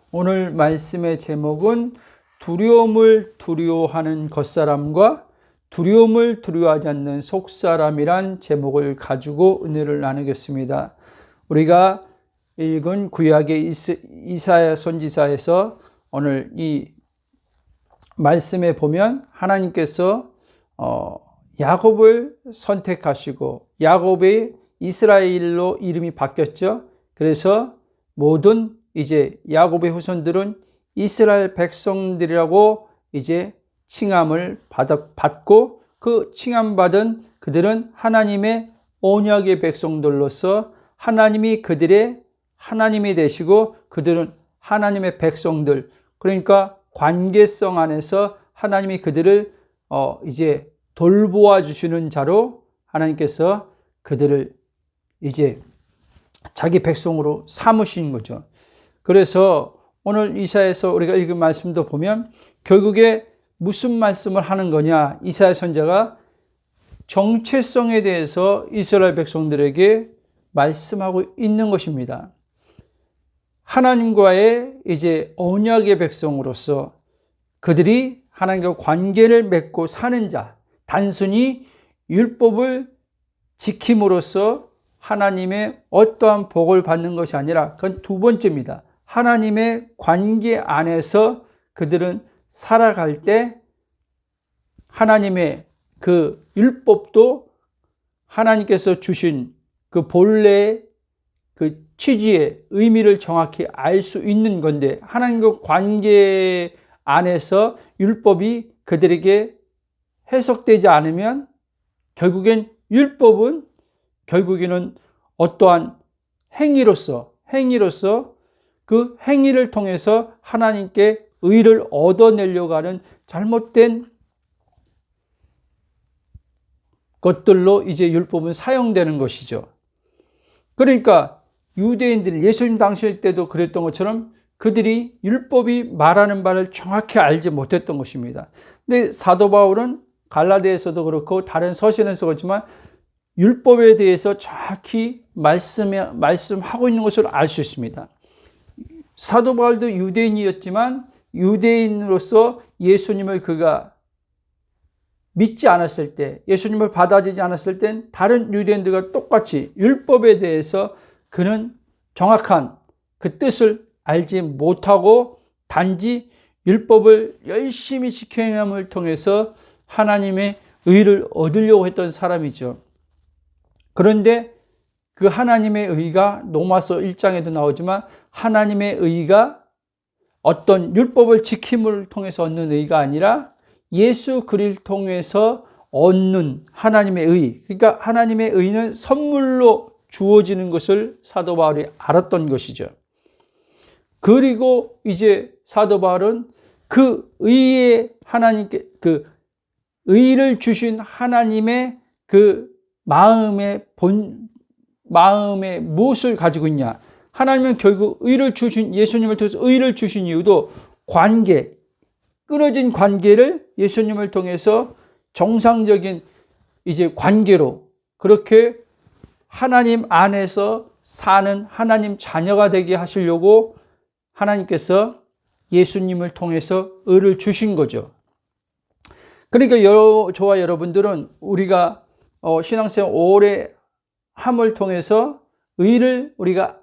오늘 말씀의 제목은 두려움을 두려워하는 겉사람과 두려움을 두려워하지 않는 속사람이란 제목을 가지고 은혜를 나누겠습니다. 우리가 읽은 구약의 이사야 선지자에서 오늘 이 말씀에 보면 하나님께서 야곱을 선택하시고 야곱의 이스라엘로 이름이 바뀌었죠. 그래서 모든 이제 야곱의 후손들은 이스라엘 백성들이라고 이제 칭함을 받고 그 칭함받은 그들은 하나님의 언약의 백성들로서 하나님이 그들의 하나님이 되시고 그들은 하나님의 백성들, 그러니까 관계성 안에서 하나님이 그들을 이제 돌보아 주시는 자로 하나님께서 그들을 이제 자기 백성으로 삼으신 거죠. 그래서 오늘 이사야에서 우리가 읽은 말씀도 보면 결국에 무슨 말씀을 하는 거냐, 이사야 선지자가 정체성에 대해서 이스라엘 백성들에게 말씀하고 있는 것입니다. 하나님과의 이제 언약의 백성으로서 그들이 하나님과 관계를 맺고 사는 자, 단순히 율법을 지킴으로써 하나님의 어떠한 복을 받는 것이 아니라 그건 두 번째입니다. 하나님의 관계 안에서 그들은 살아갈 때 하나님의 그 율법도 하나님께서 주신 그 본래의 그 취지의 의미를 정확히 알 수 있는 건데, 하나님과 관계 안에서 율법이 그들에게 해석되지 않으면 결국엔 율법은 결국에는 어떠한 행위로서 그 행위를 통해서 하나님께 의를 얻어내려고 하는 잘못된 것들로 이제 율법은 사용되는 것이죠. 그러니까 유대인들, 예수님 당시 때도 그랬던 것처럼 그들이 율법이 말하는 바를 정확히 알지 못했던 것입니다. 근데 사도 바울은 갈라디아에서도 그렇고 다른 서신에서 그렇지만 율법에 대해서 정확히 말씀하고 있는 것을 알 수 있습니다. 사도 바울도 유대인이었지만 유대인으로서 예수님을 그가 믿지 않았을 때, 예수님을 받아들이지 않았을 땐 다른 유대인들과 똑같이 율법에 대해서 그는 정확한 그 뜻을 알지 못하고 단지 율법을 열심히 지켜 행함을 통해서 하나님의 의를 얻으려고 했던 사람이죠. 그런데 그 하나님의 의가 로마서 1장에도 나오지만 하나님의 의가 어떤 율법을 지킴을 통해서 얻는 의가 아니라 예수 그리스도를 통해서 얻는 하나님의 의, 그러니까 하나님의 의는 선물로 주어지는 것을 사도 바울이 알았던 것이죠. 그리고 이제 사도 바울은 그 의의 하나님께 그 의를 주신 하나님의 그 마음의 무엇을 가지고 있냐? 하나님은 결국 의를 주신 예수님을 통해서 의를 주신 이유도 끊어진 관계를 예수님을 통해서 정상적인 이제 관계로 그렇게 하나님 안에서 사는 하나님 자녀가 되게 하시려고 하나님께서 예수님을 통해서 의를 주신 거죠. 그러니까 저와 여러분들은 우리가 신앙생활 오래 함을 통해서 의를 우리가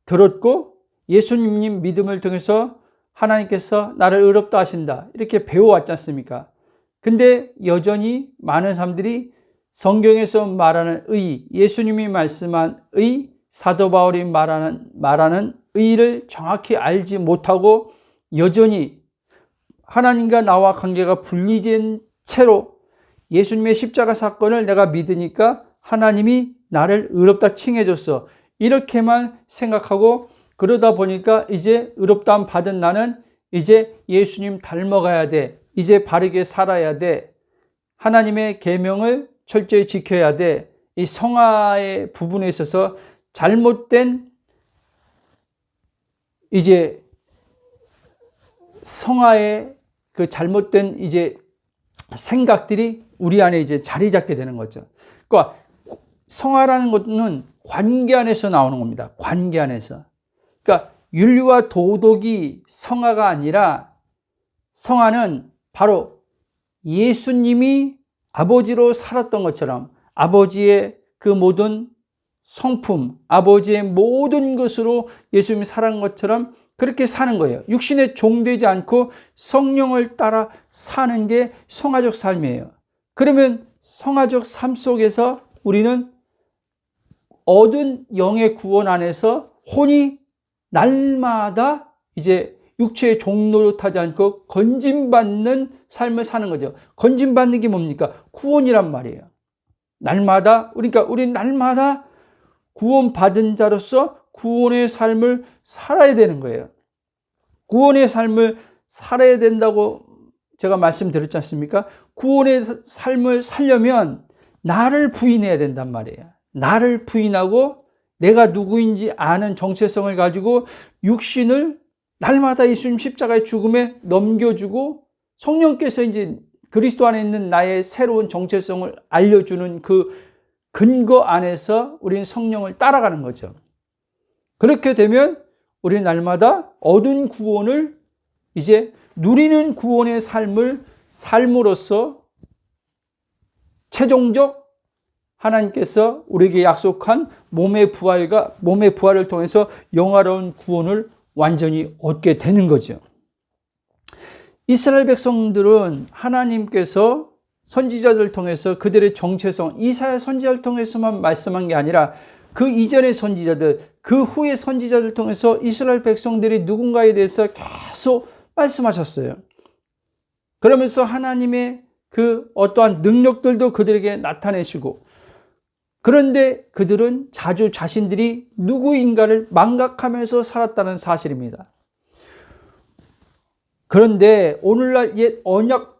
들었고 예수님 믿음을 통해서 하나님께서 나를 의롭다 하신다 이렇게 배워왔지 않습니까? 근데 여전히 많은 사람들이 성경에서 말하는 의, 예수님이 말씀한 의, 사도 바울이 말하는 의를 정확히 알지 못하고 여전히 하나님과 나와 관계가 분리된 채로 예수님의 십자가 사건을 내가 믿으니까 하나님이 나를 의롭다 칭해줬어 이렇게만 생각하고 그러다 보니까 이제 의롭다함 받은 나는 이제 예수님 닮아가야 돼. 이제 바르게 살아야 돼. 하나님의 계명을 철저히 지켜야 돼. 이 성화의 부분에 있어서 잘못된 이제 성화의 그 잘못된 이제 생각들이 우리 안에 이제 자리 잡게 되는 거죠. 그러니까 성화라는 것은 관계 안에서 나오는 겁니다. 관계 안에서. 그러니까 윤리와 도덕이 성화가 아니라 성화는 바로 예수님이 아버지로 살았던 것처럼 아버지의 그 모든 성품, 아버지의 모든 것으로 예수님이 살은 것처럼 그렇게 사는 거예요. 육신에 종되지 않고 성령을 따라 사는 게 성화적 삶이에요. 그러면 성화적 삶 속에서 우리는 얻은 영의 구원 안에서 혼이 날마다 이제 육체의 종 노릇하지 않고 건짐받는 삶을 사는 거죠. 건짐받는 게 뭡니까? 구원이란 말이에요. 날마다, 그러니까 우리 날마다 구원받은 자로서 구원의 삶을 살아야 되는 거예요. 구원의 삶을 살아야 된다고 제가 말씀드렸지 않습니까? 구원의 삶을 살려면 나를 부인해야 된단 말이에요. 나를 부인하고 내가 누구인지 아는 정체성을 가지고 육신을 날마다 예수님 십자가의 죽음에 넘겨주고 성령께서 이제 그리스도 안에 있는 나의 새로운 정체성을 알려주는 그 근거 안에서 우리는 성령을 따라가는 거죠. 그렇게 되면 우리는 날마다 얻은 구원을 이제 누리는 구원의 삶을 삶으로써 최종적 하나님께서 우리에게 약속한 몸의 부활을 통해서 영화로운 구원을 완전히 얻게 되는 거죠. 이스라엘 백성들은 하나님께서 선지자들을 통해서 그들의 정체성, 이사야 선지자를 통해서만 말씀한 게 아니라 그 이전의 선지자들, 그 후의 선지자들을 통해서 이스라엘 백성들이 누군가에 대해서 계속 말씀하셨어요. 그러면서 하나님의 그 어떠한 능력들도 그들에게 나타내시고, 그런데 그들은 자주 자신들이 누구인가를 망각하면서 살았다는 사실입니다. 그런데 오늘날 옛 언약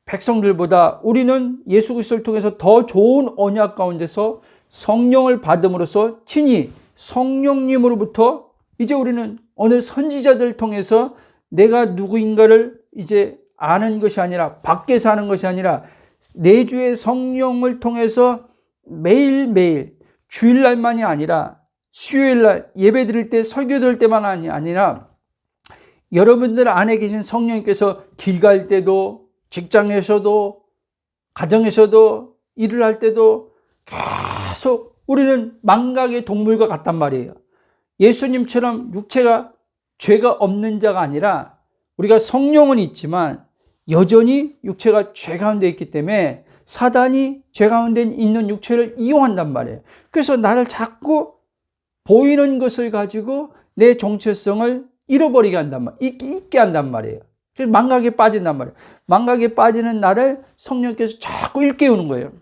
백성들보다 우리는 예수 그리스도를 통해서 더 좋은 언약 가운데서 성령을 받음으로써 친히 성령님으로부터 이제 우리는 어느 선지자들을 통해서 내가 누구인가를 이제 아는 것이 아니라 밖에서 하는 것이 아니라 내주의 성령을 통해서 매일매일 주일날만이 아니라 수요일날 예배 드릴 때 설교 드릴 때만 아니라 여러분들 안에 계신 성령님께서 길 갈 때도 직장에서도 가정에서도 일을 할 때도 계속 우리는 망각의 동물과 같단 말이에요. 예수님처럼 육체가 죄가 없는 자가 아니라 우리가 성령은 있지만 여전히 육체가 죄 가운데 있기 때문에 사단이 죄 가운데 있는 육체를 이용한단 말이에요. 그래서 나를 자꾸 보이는 것을 가지고 내 정체성을 잃어버리게 한단 말이에요. 잊게 한단 말이에요. 그래서 망각에 빠진단 말이에요. 망각에 빠지는 나를 성령께서 자꾸 일깨우는 거예요.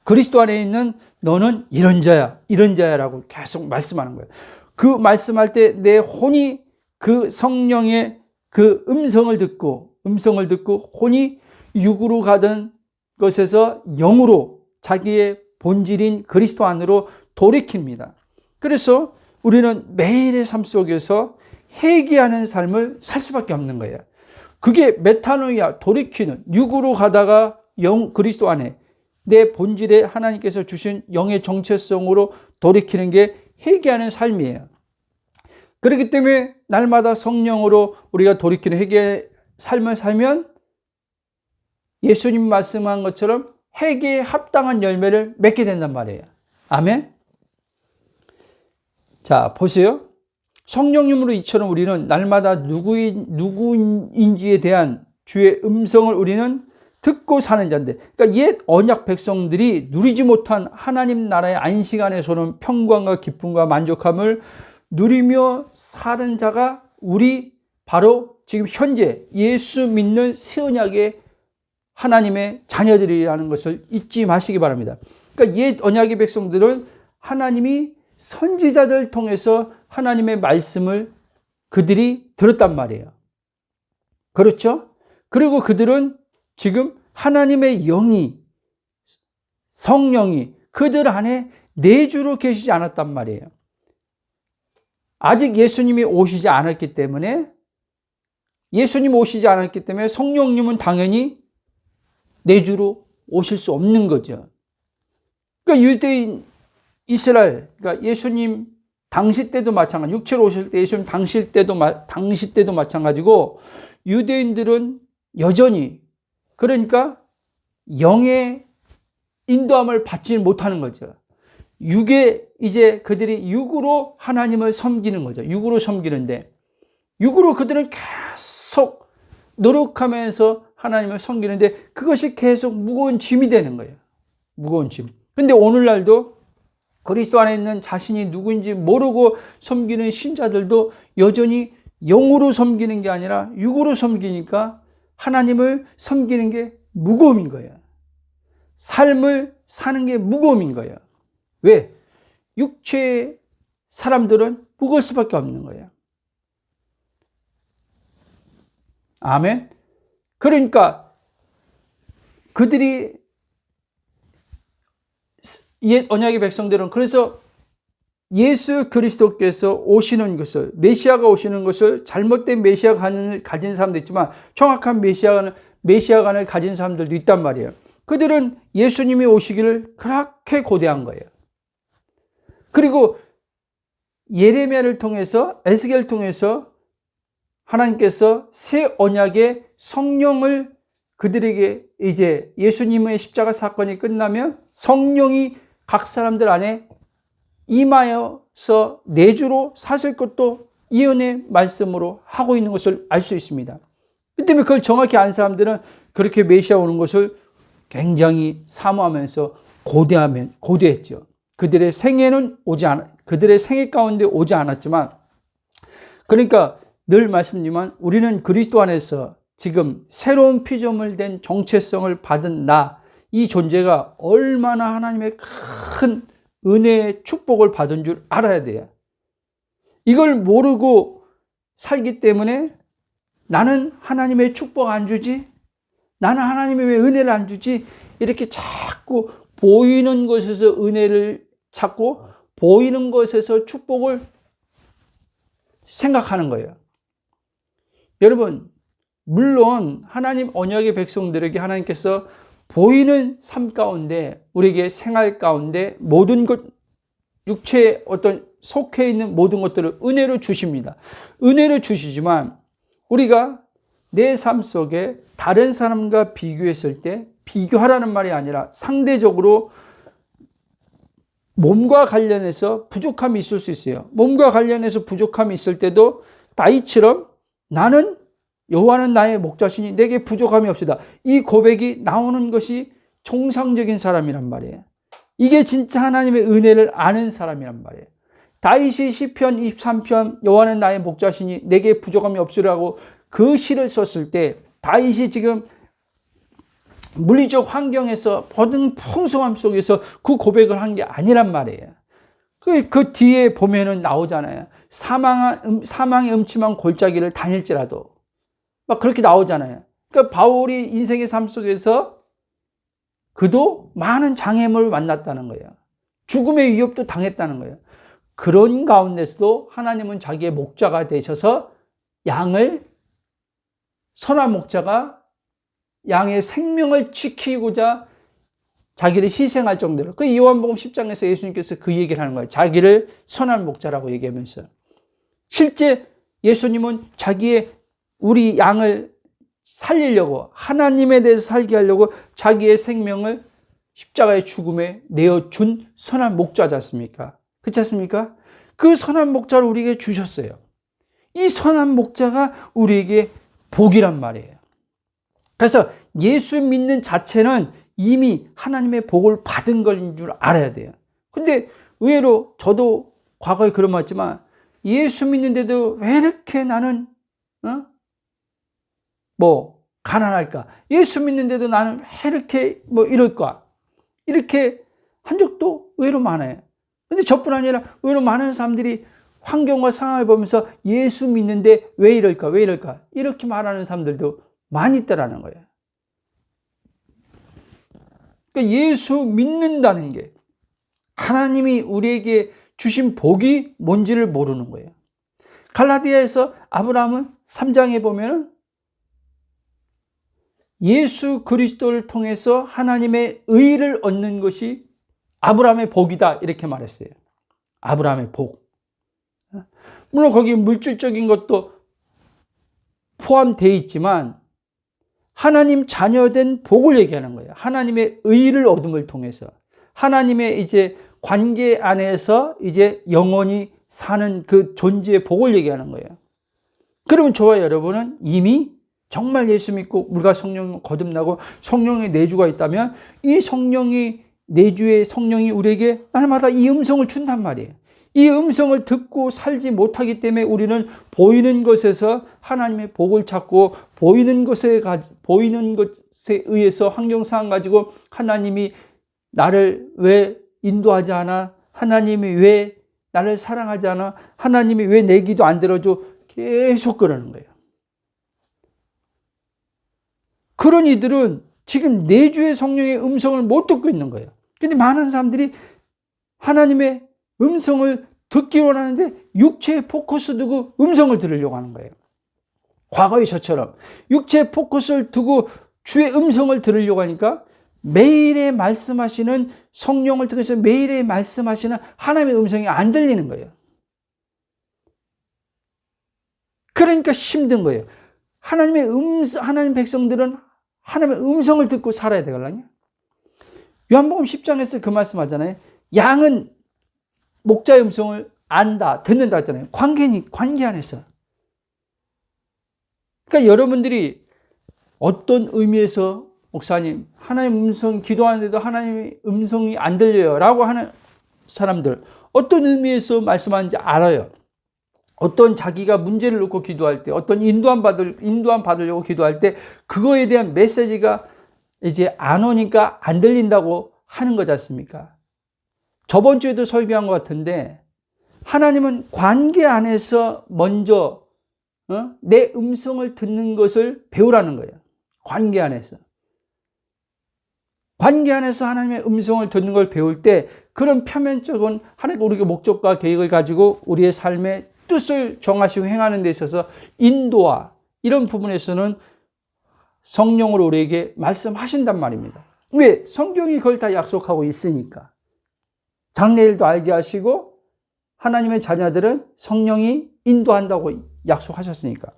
그리스도 안에 있는 너는 이런 자야, 이런 자야라고 계속 말씀하는 거예요. 그 말씀할 때 내 혼이 그 성령의 그 음성을 듣고 혼이 육으로 가던 것에서 영으로 자기의 본질인 그리스도 안으로 돌이킵니다. 그래서 우리는 매일의 삶 속에서 회개하는 삶을 살 수밖에 없는 거예요. 그게 메타노이아, 돌이키는, 육으로 가다가 그리스도 안에 내 본질에 하나님께서 주신 영의 정체성으로 돌이키는 게 회개하는 삶이에요. 그렇기 때문에 날마다 성령으로 우리가 돌이키는 회개의 삶을 살면 예수님 말씀한 것처럼 회개에 합당한 열매를 맺게 된단 말이에요. 아멘? 자, 보세요. 성령님으로 이처럼 우리는 날마다 누구인지에 대한 주의 음성을 우리는 듣고 사는 자인데, 그러니까 옛 언약 백성들이 누리지 못한 하나님 나라의 안식 안에서는 평강과 기쁨과 만족함을 누리며 사는 자가 우리 바로 지금 현재 예수 믿는 새 언약의 하나님의 자녀들이라는 것을 잊지 마시기 바랍니다. 그러니까 옛 언약의 백성들은 하나님이 선지자들을 통해서 하나님의 말씀을 그들이 들었단 말이에요. 그렇죠? 그리고 그들은 지금 하나님의 영이, 성령이 그들 안에 내주로 계시지 않았단 말이에요. 아직 예수님이 오시지 않았기 때문에 성령님은 당연히 내주로 오실 수 없는 거죠. 그러니까 유대인 이스라엘, 그러니까 예수님 당시 때도 마찬가지, 육체로 오실 때 예수님 당시 때도 마찬가지고, 유대인들은 여전히, 그러니까 영의 인도함을 받지 못하는 거죠. 이제 그들이 육으로 하나님을 섬기는 거죠. 육으로 섬기는데, 육으로 그들은 계속 노력하면서 하나님을 섬기는데, 그것이 계속 무거운 짐이 되는 거예요. 무거운 짐. 근데 오늘날도 그리스도 안에 있는 자신이 누구인지 모르고 섬기는 신자들도 여전히 영으로 섬기는 게 아니라 육으로 섬기니까 하나님을 섬기는 게 무거움인 거예요. 삶을 사는 게 무거움인 거예요. 왜? 육체의 사람들은 무거울 수밖에 없는 거예요. 아멘. 그러니까 그들이 옛 언약의 백성들은 그래서 예수 그리스도께서 오시는 것을, 메시아가 오시는 것을, 잘못된 메시아관을 가진 사람도 있지만 정확한 메시아관을 가진 사람들도 있단 말이에요. 그들은 예수님이 오시기를 그렇게 고대한 거예요. 그리고 예레미야를 통해서, 에스겔을 통해서 하나님께서 새 언약의 성령을 그들에게, 이제 예수님의 십자가 사건이 끝나면 성령이 각 사람들 안에 임하여서 내주로 사실 것도 예언의 말씀으로 하고 있는 것을 알 수 있습니다. 그 때문에 그걸 정확히 안 사람들은 그렇게 메시아 오는 것을 굉장히 사모하면서 고대했죠. 그들의 생애 가운데 오지 않았지만, 그러니까 늘 말씀드리지만 우리는 그리스도 안에서 지금 새로운 피조물 된 정체성을 받은 이 존재가 얼마나 하나님의 큰 은혜의 축복을 받은 줄 알아야 돼요. 이걸 모르고 살기 때문에 나는 하나님의 축복 안 주지? 나는 하나님의 왜 은혜를 안 주지? 이렇게 자꾸 보이는 것에서 은혜를 찾고 보이는 것에서 축복을 생각하는 거예요. 여러분, 물론 하나님 언약의 백성들에게 하나님께서 보이는 삶 가운데, 우리에게 생활 가운데 모든 것, 육체에 어떤 속해 있는 모든 것들을 은혜로 주십니다. 은혜를 주시지만 우리가 내 삶 속에 다른 사람과 비교했을 때, 비교하라는 말이 아니라 상대적으로 몸과 관련해서 부족함이 있을 수 있어요. 몸과 관련해서 부족함이 있을 때도 다윗처럼 나는 여호와는 나의 목자시니 내게 부족함이 없으다. 이 고백이 나오는 것이 정상적인 사람이란 말이에요. 이게 진짜 하나님의 은혜를 아는 사람이란 말이에요. 다윗이 시편 23편 여호와는 나의 목자시니 내게 부족함이 없으라고 그 시를 썼을 때 다윗이 지금 물리적 환경에서 모든 풍성함 속에서 그 고백을 한 게 아니란 말이에요. 그 뒤에 보면은 나오잖아요. 사망의 음침한 골짜기를 다닐지라도 막 그렇게 나오잖아요. 그러니까 바울이 인생의 삶 속에서 그도 많은 장애물을 만났다는 거예요. 죽음의 위협도 당했다는 거예요. 그런 가운데서도 하나님은 자기의 목자가 되셔서 선한 목자가 양의 생명을 지키고자 자기를 희생할 정도로, 그 요한복음 10장에서 예수님께서 그 얘기를 하는 거예요. 자기를 선한 목자라고 얘기하면서. 실제 예수님은 우리 양을 살리려고, 하나님에 대해서 살게 하려고 자기의 생명을 십자가의 죽음에 내어준 선한 목자지 않습니까? 그렇지 않습니까? 그 선한 목자를 우리에게 주셨어요. 이 선한 목자가 우리에게 복이란 말이에요. 그래서 예수 믿는 자체는 이미 하나님의 복을 받은 것인 줄 알아야 돼요. 근데 의외로 저도 과거에 그런 말 했지만, 예수 믿는데도 왜 이렇게 나는 가난할까? 예수 믿는데도 나는 왜 이렇게 이럴까? 이렇게 한 적도 의외로 많아요. 근데 저뿐 아니라 의외로 많은 사람들이 환경과 상황을 보면서 예수 믿는데 왜 이럴까? 이렇게 말하는 사람들도 많이 있다라는 거예요. 그러니까 예수 믿는다는 게 하나님이 우리에게 주신 복이 뭔지를 모르는 거예요. 갈라디아에서 아브라함은 3장에 보면은 예수 그리스도를 통해서 하나님의 의를 얻는 것이 아브라함의 복이다, 이렇게 말했어요. 아브라함의 복. 물론 거기 물질적인 것도 포함되어 있지만 하나님 자녀된 복을 얘기하는 거예요. 하나님의 의를 얻음을 통해서 하나님의 이제 관계 안에서 이제 영원히 사는 그 존재의 복을 얘기하는 거예요. 그러면 저와 여러분은 이미 정말 예수 믿고 물과 성령 거듭나고 성령의 내주가 있다면 이 성령이 내주의 성령이 우리에게 날마다 이 음성을 준단 말이에요. 이 음성을 듣고 살지 못하기 때문에 우리는 보이는 것에서 하나님의 복을 찾고 보이는 것에 의해서 환경상황 가지고 하나님이 나를 왜 인도하지 않아? 하나님이 왜 나를 사랑하지 않아? 하나님이 왜 내 기도 안 들어줘? 계속 그러는 거예요. 그런 이들은 지금 내주의 성령의 음성을 못 듣고 있는 거예요. 근데 많은 사람들이 하나님의 음성을 듣기 원하는데 육체에 포커스 두고 음성을 들으려고 하는 거예요. 과거의 저처럼 육체에 포커스를 두고 주의 음성을 들으려고 하니까 매일에 말씀하시는 성령을 통해서 매일에 말씀하시는 하나님의 음성이 안 들리는 거예요. 그러니까 힘든 거예요. 하나님 백성들은 하나님의 음성을 듣고 살아야 되거든요. 요한복음 10장에서 그 말씀 하잖아요. 양은 목자의 음성을 안다, 듣는다 했잖아요. 관계 안에서. 그러니까 여러분들이 어떤 의미에서 목사님, 하나님 음성 기도하는데도 하나님의 음성이 안 들려요 라고 하는 사람들, 어떤 의미에서 말씀하는지 알아요. 어떤 자기가 문제를 놓고 기도할 때, 어떤 인도함 받으려고 기도할 때 그거에 대한 메시지가 이제 안 오니까 안 들린다고 하는 거지 않습니까? 저번 주에도 설교한 것 같은데 하나님은 관계 안에서 먼저 내 음성을 듣는 것을 배우라는 거예요. 관계 안에서. 관계 안에서 하나님의 음성을 듣는 걸 배울 때 그런 표면적인 하나님의 우리의 목적과 계획을 가지고 우리의 삶의 뜻을 정하시고 행하는 데 있어서 인도와 이런 부분에서는 성령으로 우리에게 말씀하신단 말입니다. 왜? 성경이 그걸 다 약속하고 있으니까. 장래일도 알게 하시고 하나님의 자녀들은 성령이 인도한다고 약속하셨으니까.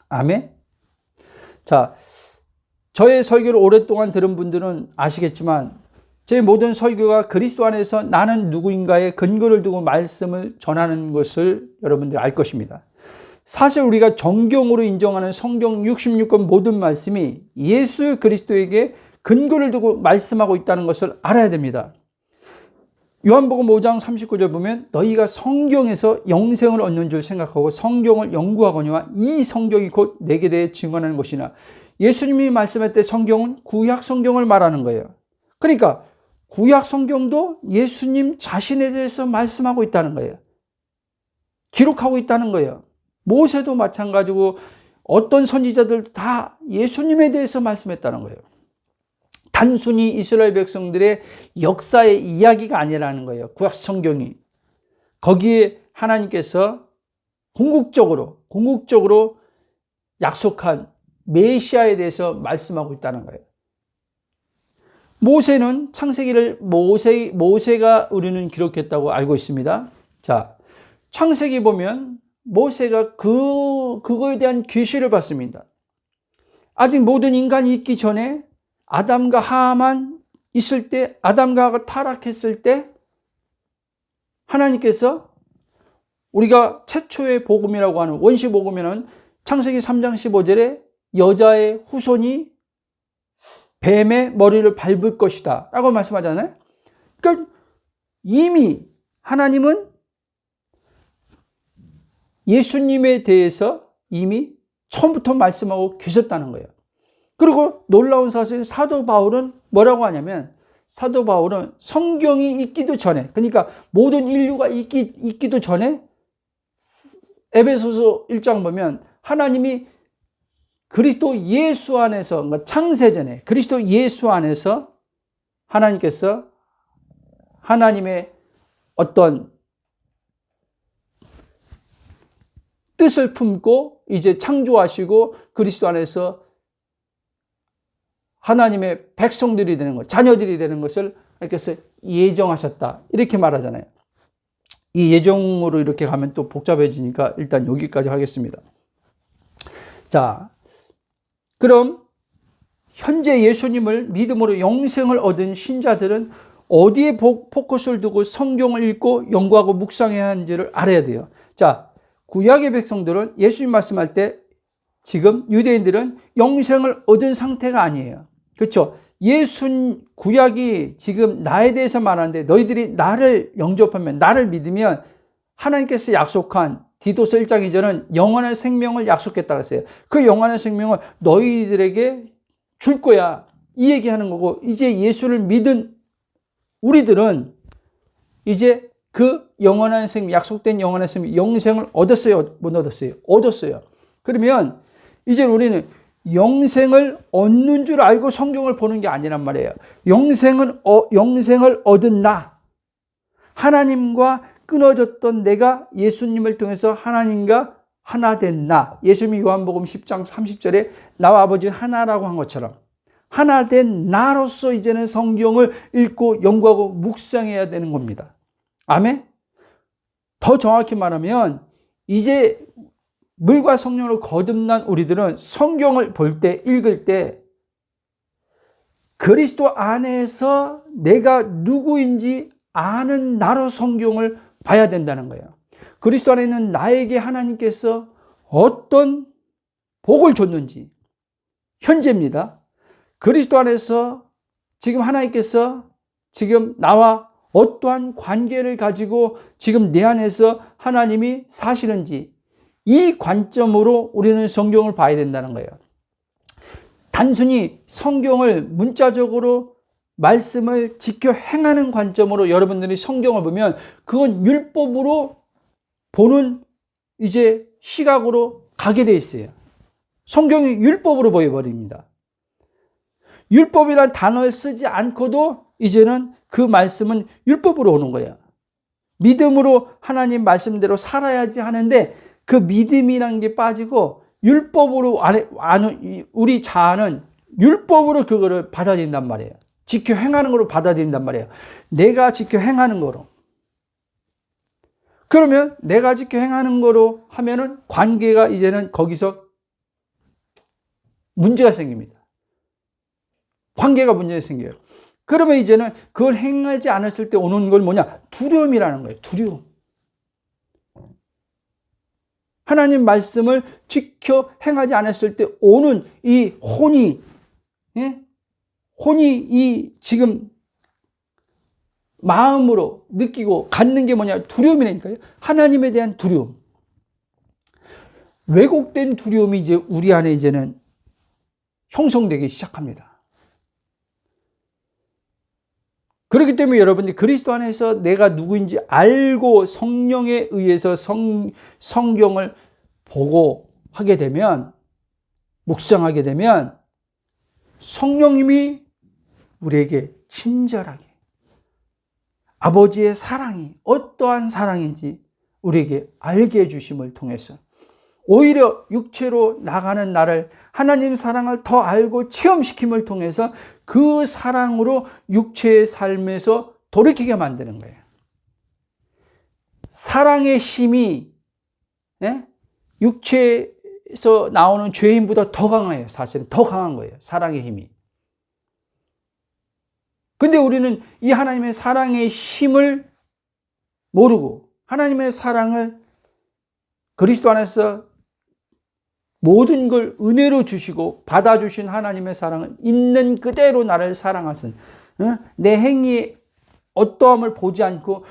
아멘. 자, 저의 설교를 오랫동안 들은 분들은 아시겠지만 제 모든 설교가 그리스도 안에서 나는 누구인가의 근거를 두고 말씀을 전하는 것을 여러분들이 알 것입니다. 사실 우리가 정경으로 인정하는 성경 66권 모든 말씀이 예수 그리스도에게 근거를 두고 말씀하고 있다는 것을 알아야 됩니다. 요한복음 5장 39절 보면 너희가 성경에서 영생을 얻는 줄 생각하고 성경을 연구하거니와 이 성경이 곧 내게 대해 증언하는 것이나 예수님이 말씀할 때 성경은 구약 성경을 말하는 거예요. 그러니까 구약 성경도 예수님 자신에 대해서 말씀하고 있다는 거예요. 기록하고 있다는 거예요. 모세도 마찬가지고 어떤 선지자들 다 예수님에 대해서 말씀했다는 거예요. 단순히 이스라엘 백성들의 역사의 이야기가 아니라는 거예요. 구약 성경이. 거기에 하나님께서 궁극적으로 약속한 메시아에 대해서 말씀하고 있다는 거예요. 모세는 창세기를 모세가 우리는 기록했다고 알고 있습니다. 자, 창세기 보면 모세가 그거에 대한 계시를 받습니다. 아직 모든 인간이 있기 전에 아담과 하와만 있을 때, 아담과 하와가 타락했을 때 하나님께서 우리가 최초의 복음이라고 하는 원시 복음에는 창세기 3장 15절에 여자의 후손이 뱀의 머리를 밟을 것이다 라고 말씀하잖아요. 그러니까 이미 하나님은 예수님에 대해서 이미 처음부터 말씀하고 계셨다는 거예요. 그리고 놀라운 사실은 사도 바울은 뭐라고 하냐면 사도 바울은 성경이 있기도 전에, 그러니까 모든 인류가 있기도 전에 에베소서 1장 보면 하나님이 그리스도 예수 안에서, 그러니까 창세전에 그리스도 예수 안에서 하나님께서 하나님의 어떤 뜻을 품고 이제 창조하시고 그리스도 안에서 하나님의 백성들이 되는 것, 자녀들이 되는 것을 하나님께서 예정하셨다. 이렇게 말하잖아요. 이 예정으로 이렇게 가면 또 복잡해지니까 일단 여기까지 하겠습니다. 자, 그럼 현재 예수님을 믿음으로 영생을 얻은 신자들은 어디에 포커스를 두고 성경을 읽고 연구하고 묵상해야 하는지를 알아야 돼요. 자, 구약의 백성들은 예수님 말씀할 때 지금 유대인들은 영생을 얻은 상태가 아니에요. 그렇죠? 구약이 지금 나에 대해서 말하는데 너희들이 나를 영접하면, 나를 믿으면 하나님께서 약속한 디도서 1장 2절은 영원한 생명을 약속했다고 했어요. 그 영원한 생명을 너희들에게 줄 거야. 이 얘기하는 거고, 이제 예수를 믿은 우리들은 이제 그 영원한 생명, 약속된 영원한 생명, 영생을 얻었어요? 못 얻었어요? 얻었어요. 그러면 이제 우리는 영생을 얻는 줄 알고 성경을 보는 게 아니란 말이에요. 영생을 얻은 나, 하나님과 끊어졌던 내가 예수님을 통해서 하나님과 하나 된 나, 예수님이 요한복음 10장 30절에 나와 아버지 하나라고 한 것처럼 하나 된 나로서 이제는 성경을 읽고 연구하고 묵상해야 되는 겁니다. 아멘? 더 정확히 말하면 이제 물과 성령으로 거듭난 우리들은 성경을 볼 때, 읽을 때 그리스도 안에서 내가 누구인지 아는 나로 성경을 봐야 된다는 거예요. 그리스도 안에 있는 나에게 하나님께서 어떤 복을 줬는지, 현재입니다. 그리스도 안에서 지금 하나님께서 지금 나와 어떠한 관계를 가지고 지금 내 안에서 하나님이 사시는지, 이 관점으로 우리는 성경을 봐야 된다는 거예요. 단순히 성경을 문자적으로 말씀을 지켜 행하는 관점으로 여러분들이 성경을 보면 그건 율법으로 보는 이제 시각으로 가게 돼 있어요. 성경이 율법으로 보여버립니다. 율법이란 단어를 쓰지 않고도 이제는 그 말씀은 율법으로 오는 거예요. 믿음으로 하나님 말씀대로 살아야지 하는데 그 믿음이라는 게 빠지고 율법으로 우리 자아는 율법으로 그거를 받아들인단 말이에요. 지켜 행하는 거로 받아들인단 말이에요. 내가 지켜 행하는 거로. 그러면 내가 지켜 행하는 거로 하면은 관계가 이제는 거기서 문제가 생깁니다. 관계가 문제가 생겨요. 그러면 이제는 그걸 행하지 않았을 때 오는 걸 뭐냐? 두려움이라는 거예요. 두려움. 하나님 말씀을 지켜 행하지 않았을 때 오는 이 혼이, 예? 혼이 이 지금 마음으로 느끼고 갖는 게 뭐냐? 두려움이라니까요. 하나님에 대한 두려움. 왜곡된 두려움이 이제 우리 안에 이제는 형성되기 시작합니다. 그렇기 때문에 여러분들이 그리스도 안에서 내가 누구인지 알고 성령에 의해서 성경을 보고 하게 되면, 묵상하게 되면 성령님이 우리에게 친절하게 아버지의 사랑이 어떠한 사랑인지 우리에게 알게 해주심을 통해서 오히려 육체로 나가는 나를 하나님 사랑을 더 알고 체험시킴을 통해서 그 사랑으로 육체의 삶에서 돌이키게 만드는 거예요. 사랑의 힘이 육체에서 나오는 죄의 힘보다 더 강해요. 사실은 더 강한 거예요. 사랑의 힘이. 근데 우리는 이 하나님의 사랑의 힘을 모르고 하나님의 사랑을 그리스도 안에서 모든 걸 은혜로 주시고 받아주신 하나님의 사랑을 있는 그대로 나를 사랑하신, 내 행위의 어떠함을 보지 않고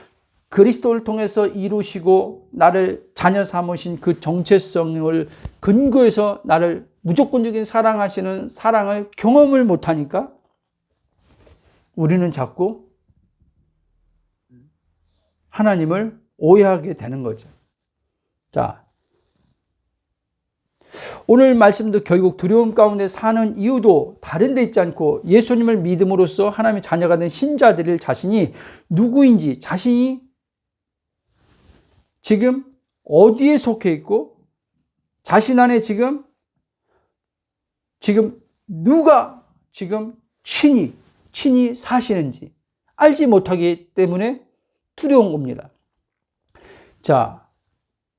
그리스도를 통해서 이루시고 나를 자녀 삼으신 그 정체성을 근거해서 나를 무조건적인 사랑하시는 사랑을 경험을 못하니까 우리는 자꾸 하나님을 오해하게 되는 거죠. 자, 오늘 말씀도 결국 두려움 가운데 사는 이유도 다른 데 있지 않고 예수님을 믿음으로써 하나님의 자녀가 된 신자들 자신이 누구인지, 자신이 지금 어디에 속해 있고 자신 안에 지금 누가 지금 친히 사시는지 알지 못하기 때문에 두려운 겁니다. 자,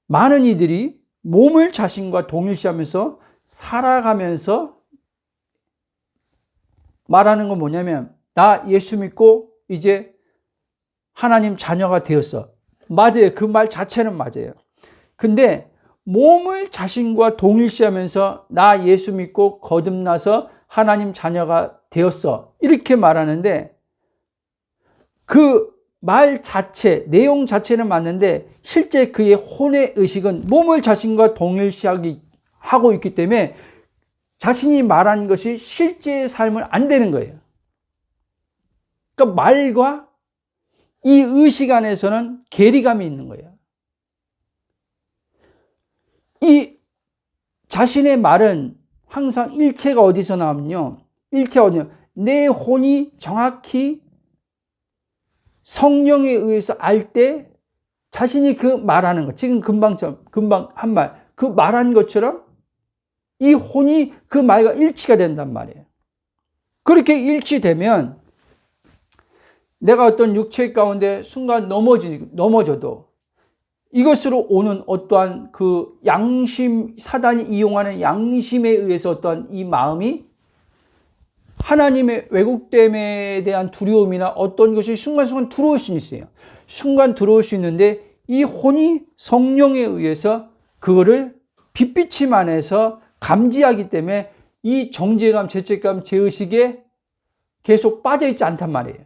많은 이들이 몸을 자신과 동일시하면서 살아가면서 말하는 건 뭐냐면, 나 예수 믿고 이제 하나님 자녀가 되었어. 맞아요. 그 말 자체는 맞아요. 근데 몸을 자신과 동일시하면서 나 예수 믿고 거듭나서 하나님 자녀가 되었어. 이렇게 말하는데 그 말 자체, 내용 자체는 맞는데 실제 그의 혼의 의식은 몸을 자신과 동일시하고 있기 때문에 자신이 말한 것이 실제의 삶은 안 되는 거예요. 그러니까 말과 이 의식 안에서는 괴리감이 있는 거예요. 이 자신의 말은 항상 일체가 어디서 나오면요. 일체가 어디냐. 내 혼이 정확히 성령에 의해서 알 때 자신이 그 말하는 것, 지금 금방 한 말, 그 말한 것처럼 이 혼이 그 말과 일치가 된단 말이에요. 그렇게 일치되면 내가 어떤 육체 가운데 순간 넘어져도 이것으로 오는 어떠한 그 양심, 사단이 이용하는 양심에 의해서 어떠한 이 마음이 하나님의 왜곡됨에 대한 두려움이나 어떤 것이 순간순간 들어올 수 있어요. 순간 들어올 수 있는데 이 혼이 성령에 의해서 그거를 빛비침 안에서 감지하기 때문에 이 정죄감, 죄책감, 죄의식에 계속 빠져있지 않단 말이에요.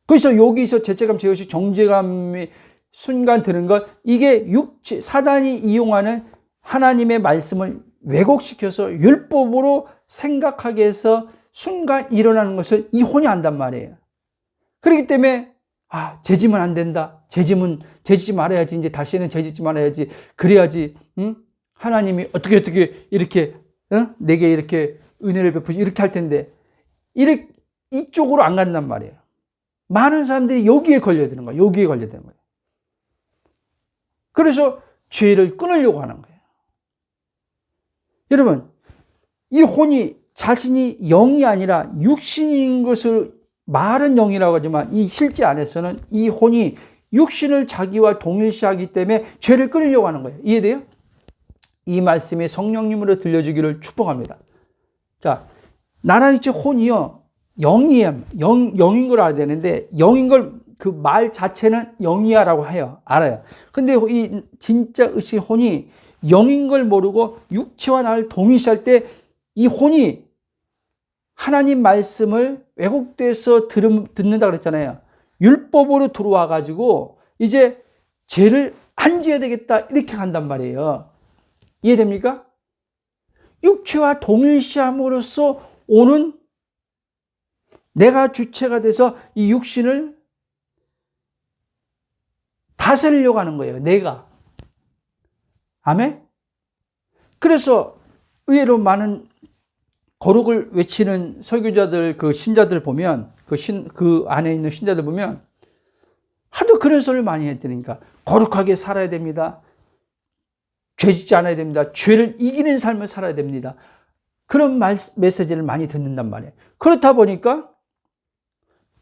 그래서 여기서 죄책감, 죄의식, 정죄감이 순간 드는 것, 이게 육체, 사단이 이용하는 하나님의 말씀을 왜곡시켜서 율법으로 생각하게 해서 순간 일어나는 것을 이 혼이 안단 말이에요. 그렇기 때문에 죄지면 안 된다. 죄지지 말아야지. 이제 다시는 죄짓지 말아야지. 그래야지 하나님이 어떻게 이렇게 내게 이렇게 은혜를 베푸시 이렇게 할 텐데 이쪽으로 안 간단 말이에요. 많은 사람들이 여기에 걸려드는 거예요. 여기에 걸려드는 거예요. 그래서 죄를 끊으려고 하는 거예요. 여러분, 이 혼이 자신이 영이 아니라 육신인 것을 말은 영이라고 하지만 이 실제 안에서는 이 혼이 육신을 자기와 동일시하기 때문에 죄를 끊으려고 하는 거예요. 이해돼요? 이 말씀이 성령님으로 들려주기를 축복합니다. 자, 나랑 이제 혼이요, 영이에요. 영인 걸 알아야 되는데, 영인 걸 그 말 자체는 영이야라고 해요. 알아요. 근데 이 진짜 의식 혼이 영인 걸 모르고 육체와 나를 동일시할 때 이 혼이 하나님 말씀을 왜곡돼서 듣는다 그랬잖아요. 율법으로 들어와 가지고 이제 죄를 안 지어야 되겠다 이렇게 간단 말이에요. 이해됩니까? 육체와 동일시함으로써 오는 내가 주체가 돼서 이 육신을 다스리려고 하는 거예요. 내가. 아멘? 그래서 의외로 많은 거룩을 외치는 설교자들, 그 신자들 보면, 그 안에 있는 신자들 보면, 하도 그런 소리를 많이 했으니까, 거룩하게 살아야 됩니다. 죄 짓지 않아야 됩니다. 죄를 이기는 삶을 살아야 됩니다. 그런 메시지를 많이 듣는단 말이에요. 그렇다 보니까,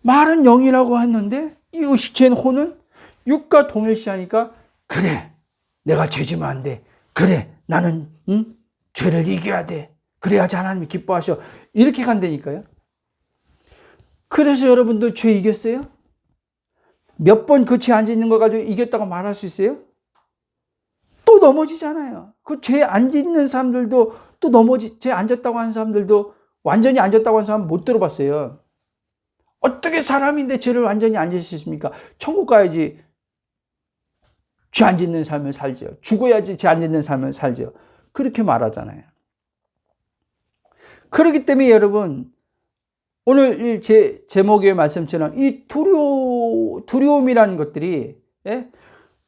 말은 영이라고 했는데, 이 의식체인 혼은 육과 동일시하니까, 그래, 내가 죄 지면 안 돼. 그래, 나는, 죄를 이겨야 돼. 그래야지 하나님이 기뻐하셔. 이렇게 간다니까요. 그래서 여러분들 죄 이겼어요? 몇 번 그 죄 안 짓는 거 가지고 이겼다고 말할 수 있어요? 또 넘어지잖아요. 그 죄 안 짓는 사람들도 또 죄 안 졌다고 하는 사람들도 완전히 안 졌다고 하는 사람 못 들어봤어요. 어떻게 사람인데 죄를 완전히 안 짓을 수 있습니까? 천국 가야지 죄 안 짓는 삶을 살죠. 죽어야지 죄 안 짓는 삶을 살죠. 그렇게 말하잖아요. 그렇기 때문에 여러분, 오늘 제 제목의 말씀처럼 이 두려움이라는 것들이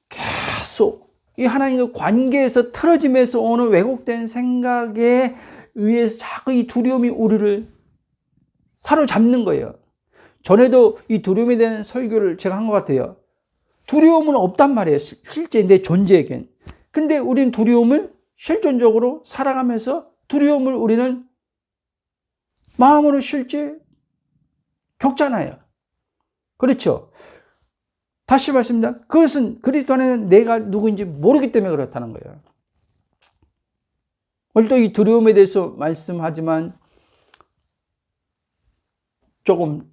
계속 이 하나님과 관계에서 틀어지면서 오는 왜곡된 생각에 의해서 자꾸 이 두려움이 우리를 사로잡는 거예요. 전에도 이 두려움에 대한 설교를 제가 한 것 같아요. 두려움은 없단 말이에요. 실제 내 존재에겐. 근데 우리는 두려움을 실존적으로 살아가면서 두려움을 우리는 마음으로 실제 겪잖아요. 그렇죠? 다시 말씀드립니다. 그것은 그리스도 안에는 내가 누구인지 모르기 때문에 그렇다는 거예요. 오늘도 이 두려움에 대해서 말씀하지만 조금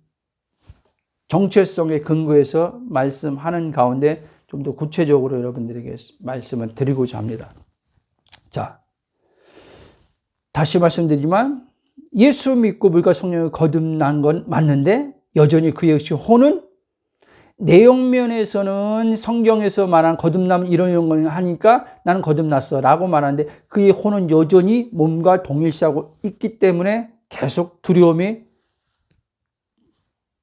정체성에 근거해서 말씀하는 가운데 좀 더 구체적으로 여러분들에게 말씀을 드리고자 합니다. 자, 다시 말씀드리지만 예수 믿고 물과 성령을 거듭난 건 맞는데 여전히 그 역시 혼은 내용면에서는 성경에서 말한 거듭남 이런 걸 하니까 나는 거듭났어 라고 말하는데 그의 혼은 여전히 몸과 동일시하고 있기 때문에 계속 두려움이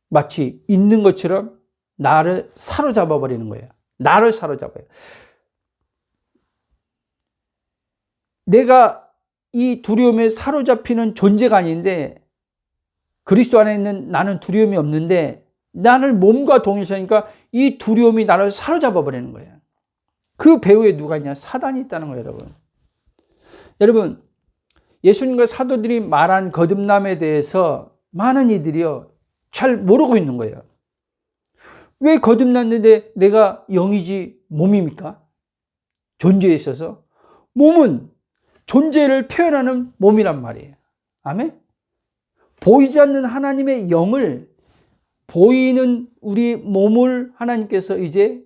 마치 있는 것처럼 나를 사로잡아 버리는 거예요. 나를 사로잡아요. 내가 이 두려움에 사로잡히는 존재가 아닌데 그리스도 안에 있는 나는 두려움이 없는데 나를 몸과 동일시하니까 이 두려움이 나를 사로잡아 버리는 거예요. 그 배후에 누가 있냐? 사단이 있다는 거예요, 여러분. 여러분, 예수님과 사도들이 말한 거듭남에 대해서 많은 이들이요 잘 모르고 있는 거예요. 왜 거듭났는데 내가 영이지 몸입니까? 존재에 있어서 몸은 존재를 표현하는 몸이란 말이에요. 아멘? 보이지 않는 하나님의 영을 보이는 우리 몸을 하나님께서 이제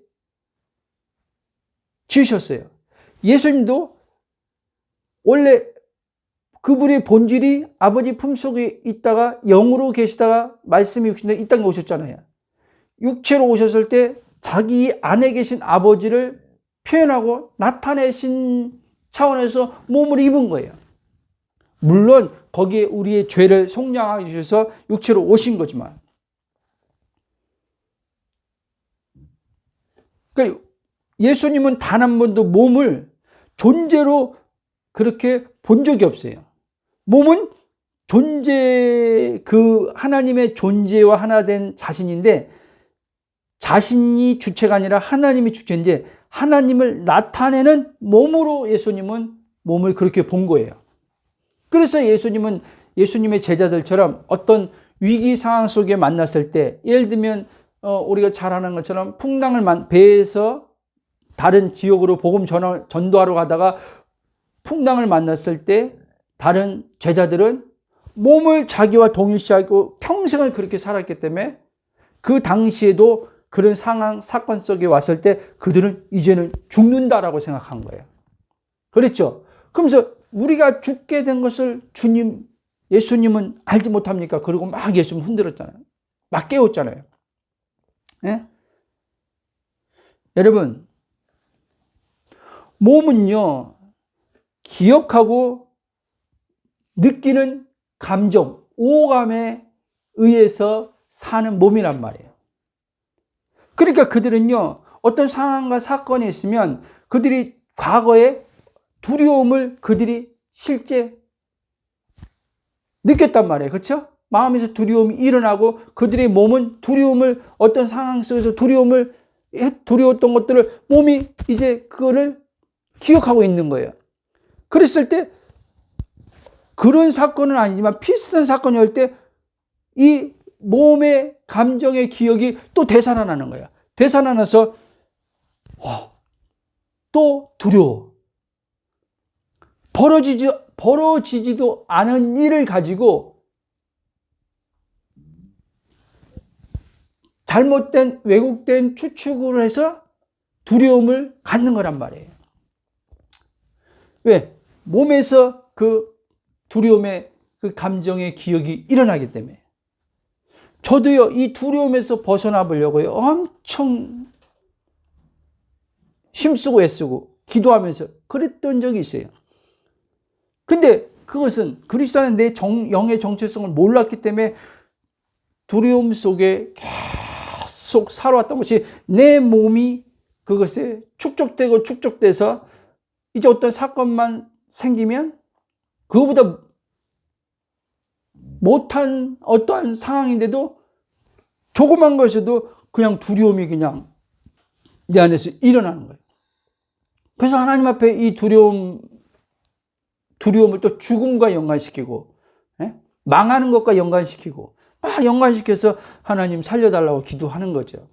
지으셨어요. 예수님도 원래 그분의 본질이 아버지 품속에 있다가 영으로 계시다가 말씀이 육신에 이 땅에 오셨잖아요. 육체로 오셨을 때 자기 안에 계신 아버지를 표현하고 나타내신 차원에서 몸을 입은 거예요. 물론 거기에 우리의 죄를 속량하기 위해서 육체로 오신 거지만 그러니까 예수님은 단 한 번도 몸을 존재로 그렇게 본 적이 없어요. 몸은 존재, 그 하나님의 존재와 하나 된 자신인데 자신이 주체가 아니라 하나님이 주체인데 하나님을 나타내는 몸으로 예수님은 몸을 그렇게 본 거예요. 그래서 예수님은 예수님의 제자들처럼 어떤 위기 상황 속에 만났을 때 예를 들면 우리가 잘 아는 것처럼 풍랑을 배에서 다른 지역으로 복음 전도하러 가다가 풍랑을 만났을 때 다른 제자들은 몸을 자기와 동일시하고 평생을 그렇게 살았기 때문에 그 당시에도 그런 상황, 사건 속에 왔을 때 그들은 이제는 죽는다라고 생각한 거예요. 그랬죠? 그러면서 우리가 죽게 된 것을 예수님은 알지 못합니까? 그리고 막 예수님 흔들었잖아요. 막 깨웠잖아요. 예? 여러분, 몸은요, 기억하고 느끼는 감정, 오감에 의해서 사는 몸이란 말이에요. 그러니까 그들은요, 어떤 상황과 사건이 있으면 그들이 과거에 두려움을 그들이 실제 느꼈단 말이에요. 그렇죠? 마음에서 두려움이 일어나고 그들의 몸은 두려움을 어떤 상황 속에서 두려웠던 것들을 몸이 이제 그거를 기억하고 있는 거예요. 그랬을 때 그런 사건은 아니지만 비슷한 사건이 올 때 이 몸의 감정의 기억이 또 되살아나는 거야. 되살아나서 또 두려워. 벌어지지도 않은 일을 가지고 잘못된 왜곡된 추측을 해서 두려움을 갖는 거란 말이에요. 왜? 몸에서 그 두려움의 그 감정의 기억이 일어나기 때문에. 저도요, 이 두려움에서 벗어나 보려고요, 엄청 힘쓰고 애쓰고 기도하면서 그랬던 적이 있어요. 근데 그것은 그리스도 안에 내 영의 정체성을 몰랐기 때문에 두려움 속에 계속 살아왔던 것이 내 몸이 그것에 축적돼서 이제 어떤 사건만 생기면 그거보다 못한 어떠한 상황인데도 조그만 것에도 그냥 두려움이 그냥 내 안에서 일어나는 거예요. 그래서 하나님 앞에 이 두려움을 또 죽음과 연관시키고, 망하는 것과 연관시키고, 막 연관시켜서 하나님 살려달라고 기도하는 거죠.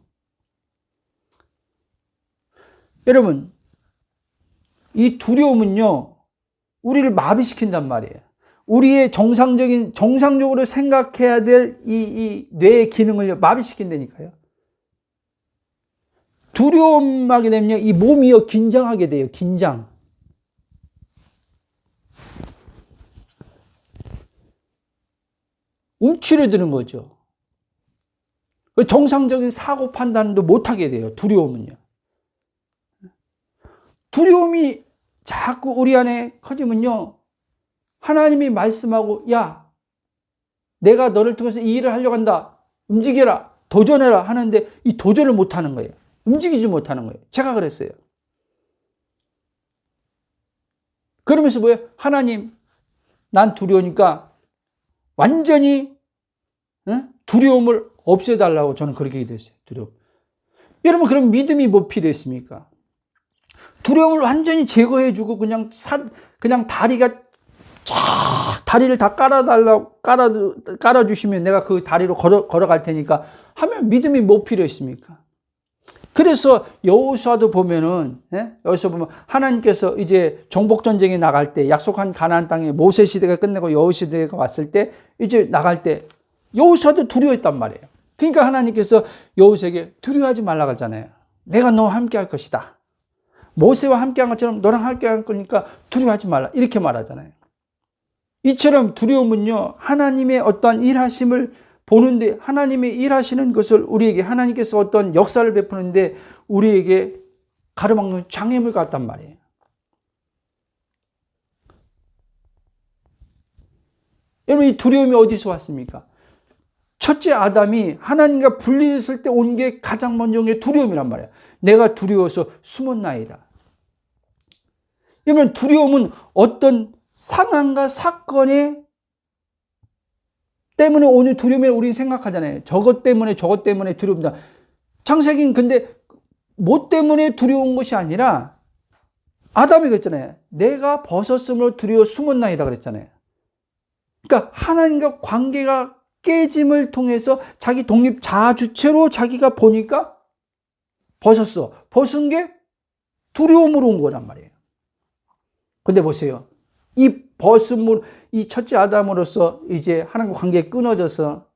여러분, 이 두려움은요, 우리를 마비시킨단 말이에요. 우리의 정상적으로 생각해야 될 이 뇌의 기능을 마비시킨다니까요. 두려움하게 되면 이 몸이요, 긴장하게 돼요, 긴장. 움츠러드는 거죠. 정상적인 사고 판단도 못하게 돼요, 두려움은요. 두려움이 자꾸 우리 안에 커지면요, 하나님이 말씀하고, 야, 내가 너를 통해서 이 일을 하려고 한다. 움직여라. 도전해라. 하는데 이 도전을 못하는 거예요. 움직이지 못하는 거예요. 제가 그랬어요. 그러면서 뭐예요? 하나님, 난 두려우니까 완전히 두려움을 없애달라고 저는 그렇게 기도했어요. 두려움. 여러분, 그럼 믿음이 뭐 필요했습니까? 두려움을 완전히 제거해주고 그냥 다리를 다 깔아주시면 내가 그 다리로 걸어갈 테니까 하면 믿음이 뭐 필요했습니까? 그래서 여호수아도 보면은, 여기서 보면 하나님께서 이제 정복전쟁에 나갈 때 약속한 가나안 땅에 모세 시대가 끝내고 여호수아 시대가 왔을 때 이제 나갈 때 여호수아도 두려워했단 말이에요. 그러니까 하나님께서 여호수아에게 두려워하지 말라고 하잖아요. 내가 너와 함께 할 것이다. 모세와 함께 한 것처럼 너랑 함께 할 거니까 두려워하지 말라. 이렇게 말하잖아요. 이처럼 두려움은요, 하나님의 어떠한 일하심을 보는데, 하나님의 일하시는 것을 우리에게, 하나님께서 어떤 역사를 베푸는데 우리에게 가로막는 장애물 같단 말이에요. 여러분, 이 두려움이 어디서 왔습니까? 첫째 아담이 하나님과 분리했을 때 온 게 가장 먼저 온 게 두려움이란 말이에요. 내가 두려워서 숨었나이다. 여러분, 두려움은 어떤 상황과 사건에 때문에 오는 두려움을 우리는 생각하잖아요. 저것 때문에 두려움이다. 창세기는 근데 뭐 때문에 두려운 것이 아니라 아담이 그랬잖아요. 내가 벗었으므로 두려워 숨었나이다 그랬잖아요. 그러니까 하나님과 관계가 깨짐을 통해서 자기 독립 자아주체로 자기가 보니까 벗었어. 벗은 게 두려움으로 온 거란 말이에요. 근데 보세요. 이 벗음으로, 이 첫째 아담으로서 이제 하나님과 관계가 끊어져서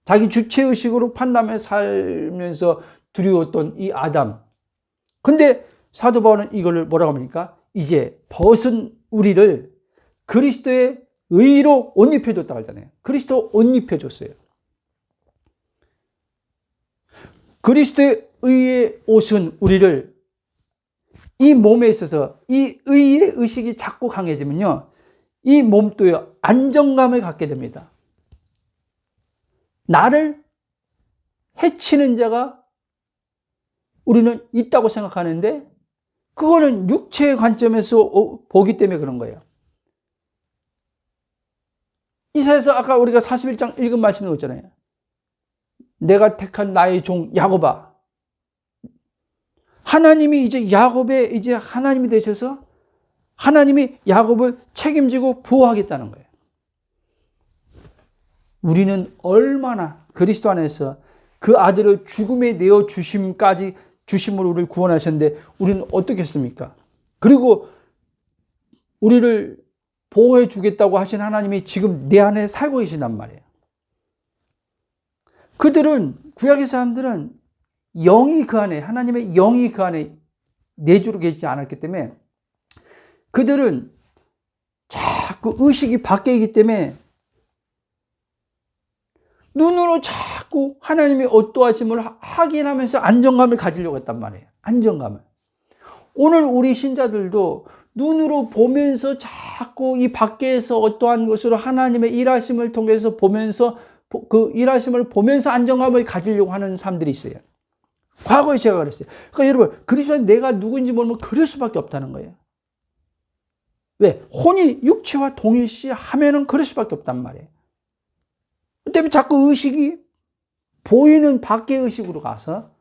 자기 주체의식으로 판단하며 살면서 두려웠던 이 아담. 근데 사도 바울은 이걸 뭐라고 합니까? 이제 벗은 우리를 그리스도의 의로 옷 입혀줬다고 하잖아요. 그리스도 옷 입혀줬어요. 그리스도의 의의 옷은 우리를 이 몸에 있어서 이 의의 의식이 자꾸 강해지면요, 이 몸도요, 안정감을 갖게 됩니다. 나를 해치는 자가 우리는 있다고 생각하는데 그거는 육체의 관점에서 보기 때문에 그런 거예요. 이사야서 아까 우리가 41장 읽은 말씀이 있잖아요. 내가 택한 나의 종 야곱아. 하나님이 이제 야곱의 이제 하나님이 되셔서 하나님이 야곱을 책임지고 보호하겠다는 거예요. 우리는 얼마나 그리스도 안에서 그 아들을 죽음에 내어 주심으로 우리를 구원하셨는데 우리는 어떻게 했습니까? 그리고 우리를 보호해 주겠다고 하신 하나님이 지금 내 안에 살고 계신단 말이에요. 그들은, 구약의 사람들은 영이 그 안에, 하나님의 영이 그 안에 내주로 계시지 않았기 때문에 그들은 자꾸 의식이 바뀌기 때문에 눈으로 자꾸 하나님의 어떠하심을 확인하면서 안정감을 가지려고 했단 말이에요. 안정감을. 오늘 우리 신자들도 눈으로 보면서 자꾸 이 밖에서 어떠한 것으로 하나님의 일하심을 통해서 보면서 그 일하심을 보면서 안정감을 가지려고 하는 사람들이 있어요. 과거에 제가 그랬어요. 그러니까 여러분, 그리스도의 내가 누구인지 모르면 그럴 수밖에 없다는 거예요. 왜? 혼이 육체와 동일시 하면은 그럴 수밖에 없단 말이에요. 그 때문에 자꾸 의식이 보이는 밖의 의식으로 가서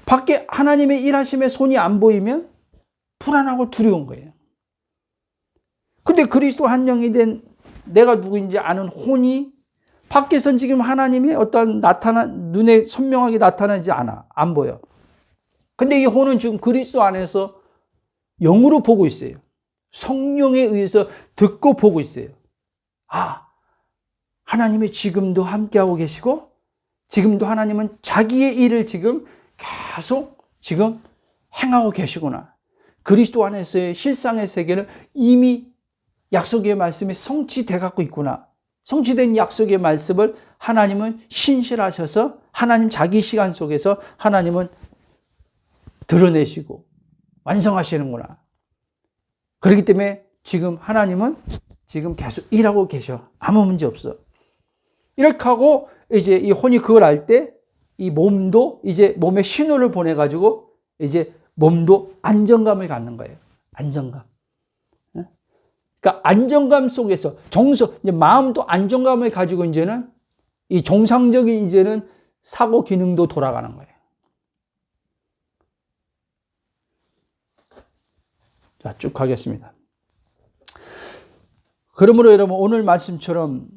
밖에 하나님의 일하심의 손이 안 보이면 불안하고 두려운 거예요. 근데 그리스도 한 영이 된 내가 누구인지 아는 혼이 밖에선 지금 하나님이 어떤 눈에 선명하게 나타나지 않아. 안 보여. 근데 이 혼은 지금 그리스도 안에서 영으로 보고 있어요. 성령에 의해서 듣고 보고 있어요. 아, 하나님이 지금도 함께하고 계시고, 지금도 하나님은 자기의 일을 지금 계속 지금 행하고 계시구나. 그리스도 안에서의 실상의 세계는 이미 약속의 말씀이 성취돼 갖고 있구나. 성취된 약속의 말씀을 하나님은 신실하셔서 하나님 자기 시간 속에서 하나님은 드러내시고 완성하시는구나. 그렇기 때문에 지금 하나님은 지금 계속 일하고 계셔. 아무 문제 없어. 이렇게 하고 이제 이 혼이 그걸 알 때 이 몸도 이제 몸에 신호를 보내가지고 이제 몸도 안정감을 갖는 거예요. 안정감. 그러니까 안정감 속에서 이제 마음도 안정감을 가지고 이제는 이 정상적인 이제는 사고 기능도 돌아가는 거예요. 자, 쭉 가겠습니다. 그러므로 여러분 오늘 말씀처럼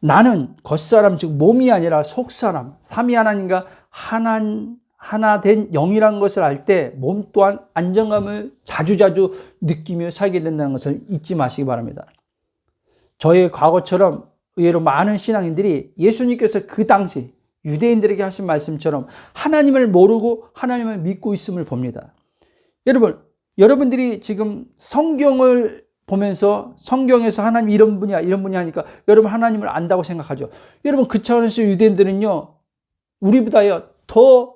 나는 겉사람 즉 몸이 아니라 속사람 삼위 하나님과 하나 된 영이라는 것을 알 때 몸 또한 안정감을 자주자주 느끼며 살게 된다는 것을 잊지 마시기 바랍니다. 저의 과거처럼 의외로 많은 신앙인들이 예수님께서 그 당시 유대인들에게 하신 말씀처럼 하나님을 모르고 하나님을 믿고 있음을 봅니다. 여러분들이 지금 성경을 보면서 성경에서 하나님 이런 분이야 하니까 여러분 하나님을 안다고 생각하죠. 여러분 그 차원에서 유대인들은요 우리보다요 더